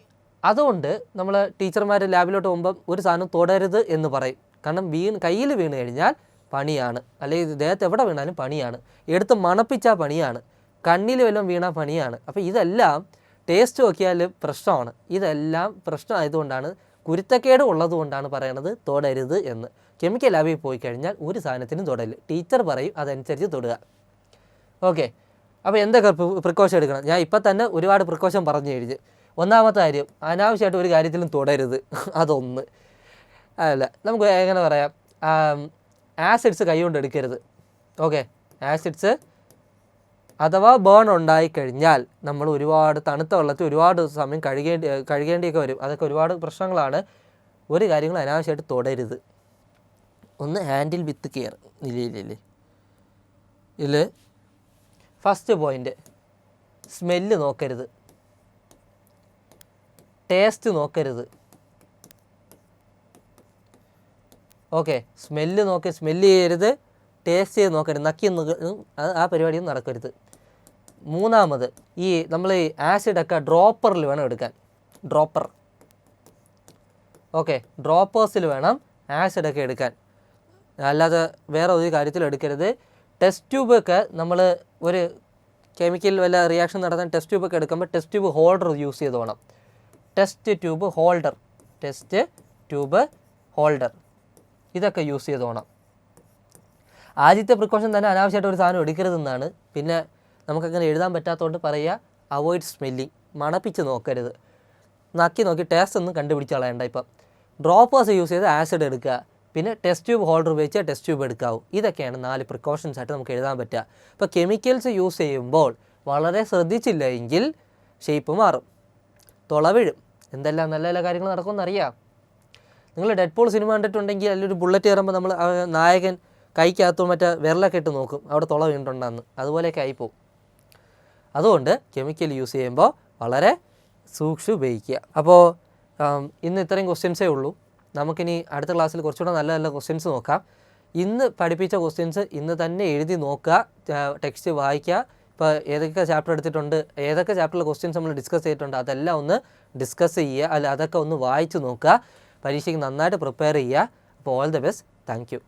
അതുകൊണ്ട് നമ്മൾ ടീച്ചർമാർ ലാബിലോട്ട് പോകുമ്പം ഒരു സാധനം തൊടരുത് എന്ന് പറയും. കാരണം കയ്യിൽ വീണ് കഴിഞ്ഞാൽ പണിയാണ്, അല്ലെങ്കിൽ ദേഹത്ത് എവിടെ വീണാലും പണിയാണ്. എടുത്ത് മണപ്പിച്ചാൽ പണിയാണ്, കണ്ണിൽ വല്ലതും വീണാൽ പണിയാണ്. അപ്പോൾ ഇതെല്ലാം ടേസ്റ്റ് നോക്കിയാൽ പ്രശ്നമാണ്. ഇതെല്ലാം പ്രശ്നമായതുകൊണ്ടാണ്, കുരുത്തക്കേട് ഉള്ളതുകൊണ്ടാണ് പറയണത് തൊടരുത് എന്ന്. കെമിക്കൽ ലാബിൽ പോയി കഴിഞ്ഞാൽ ഒരു സാധനത്തിനും തൊടല്, ടീച്ചർ പറയും അതനുസരിച്ച് തൊടുക. ഓക്കെ, അപ്പോൾ എന്തൊക്കെ പ്രിക്കോഷൻ എടുക്കണം? ഞാൻ ഇപ്പം തന്നെ ഒരുപാട് പ്രിക്കോഷൻ പറഞ്ഞു കഴിഞ്ഞ്. ഒന്നാമത്തെ കാര്യം, അനാവശ്യമായിട്ട് ഒരു കാര്യത്തിലും തൊടരുത്. അതൊന്ന് അല്ല, നമുക്ക് എങ്ങനെ പറയാം, ആസിഡ്സ് കൈകൊണ്ട് എടുക്കരുത്. ഓക്കെ, ആസിഡ്സ് അഥവാ ബേൺ ഉണ്ടായിക്കഴിഞ്ഞാൽ നമ്മൾ ഒരുപാട് തണുത്ത വെള്ളത്തിൽ ഒരുപാട് സമയം കഴുകേണ്ടിയൊക്കെ വരും. അതൊക്കെ ഒരുപാട് പ്രശ്നങ്ങളാണ്. ഒരു കാര്യങ്ങൾ അനാവശ്യമായിട്ട് തൊടരുത്. ഒന്ന് ഹാൻഡിൽ വിത്ത് കെയർ. ഇല്ലേ ഇതിൽ ഫസ്റ്റ് പോയിൻ്റ്, സ്മെല്ല് നോക്കരുത്, ടേസ്റ്റ് നോക്കരുത്. ഓക്കെ, സ്മെല്ല് ചെയ്യരുത്, ടേസ്റ്റ് ചെയ്ത് നോക്കരുത്, നക്കി ആ പരിപാടിയൊന്നും നടക്കരുത്. മൂന്നാമത്, നമ്മൾ ഈ ആസിഡൊക്കെ ഡ്രോപ്പറിൽ വേണം എടുക്കാൻ. ഡ്രോപ്പർ. ഓക്കെ, ഡ്രോപ്പേഴ്സിൽ വേണം ആസിഡൊക്കെ എടുക്കാൻ, അല്ലാതെ വേറെ ഒരു കാര്യത്തിലും എടുക്കരുത്. ടെസ്റ്റ് ട്യൂബൊക്കെ നമ്മൾ ഒരു കെമിക്കൽ വല്ല റിയാക്ഷൻ നടത്താൻ ടെസ്റ്റ് ട്യൂബൊക്കെ എടുക്കുമ്പോൾ ടെസ്റ്റ് ട്യൂബ് ഹോൾഡർ യൂസ് ചെയ്ത് വേണം. ടെസ്റ്റ് ട്യൂബ് ഹോൾഡർ ഇതൊക്കെ യൂസ് ചെയ്ത് വേണം. ആദ്യത്തെ പ്രിക്കോഷൻ തന്നെ അനാവശ്യമായിട്ട് ഒരു സാധനം എടുക്കരുതെന്നാണ്. പിന്നെ നമുക്കങ്ങനെ എഴുതാൻ പറ്റാത്തതുകൊണ്ട് പറയുക, അവോയ്ഡ് സ്മെല്ലിങ്. മണപ്പിച്ച് നോക്കരുത്, നോക്കി ടേസ്റ്റ് ഒന്നും കണ്ടുപിടിച്ച് കളയണ്ട. ഇപ്പം ഡ്രോപ്പേഴ്സ് യൂസ് ചെയ്ത് ആസിഡ് എടുക്കുക, പിന്നെ ടെസ്റ്റ് ട്യൂബ് ഹോൾഡർ ഉപയോഗിച്ച് ടെസ്റ്റ് ട്യൂബ് എടുക്കാവൂ. ഇതൊക്കെയാണ് 4 പ്രിക്കോഷൻസ് ആയിട്ട് നമുക്ക് എഴുതാൻ പറ്റുക. ഇപ്പോൾ കെമിക്കൽസ് യൂസ് ചെയ്യുമ്പോൾ വളരെ ശ്രദ്ധിച്ചില്ല എങ്കിൽ ഷേപ്പ് മാറും, തുള വീഴും, എന്തെല്ലാം നല്ല നല്ല കാര്യങ്ങൾ നടക്കുമെന്ന് അറിയാം. നിങ്ങൾ ഡെഡ് പൂൾ സിനിമ കണ്ടിട്ടുണ്ടെങ്കിൽ അതിലൊരു ബുള്ളറ്റ് കയറുമ്പോൾ നമ്മൾ നായകൻ കൈക്കകത്തും മറ്റേ വിരലൊക്കെ ഇട്ട് നോക്കും അവിടെ തുള വീണിട്ടുണ്ടെന്ന്, അതുപോലെയൊക്കെ ആയിപ്പോവും. അതുകൊണ്ട് കെമിക്കൽ യൂസ് ചെയ്യുമ്പോൾ വളരെ സൂക്ഷിച്ച് ഉപയോഗിക്കുക. അപ്പോൾ ഇന്ന് ഇത്രയും ക്വസ്റ്റ്യൻസേ ഉള്ളൂ. നമുക്കിനി അടുത്ത ക്ലാസ്സിൽ കുറച്ചുകൂടെ നല്ല നല്ല ക്വസ്റ്റ്യൻസ് നോക്കാം. ഇന്ന് പഠിപ്പിച്ച ക്വസ്റ്റ്യൻസ് ഇന്ന് തന്നെ എഴുതി നോക്കുക, ടെക്സ്റ്റ് വായിക്കുക. ഇപ്പോൾ ഏതൊക്കെ ചാപ്റ്റർ എടുത്തിട്ടുണ്ട്, ഏതൊക്കെ ചാപ്റ്ററിലെ ക്വസ്റ്റ്യൻസ് നമ്മൾ ഡിസ്കസ് ചെയ്തിട്ടുണ്ട്, അതെല്ലാം ഒന്ന് ഡിസ്കസ് ചെയ്യുക, അതൊക്കെ ഒന്ന് വായിച്ച് നോക്കുക. പരീക്ഷയ്ക്ക് നന്നായിട്ട് പ്രിപ്പയർ ചെയ്യുക. അപ്പോൾ all the best. Thank you.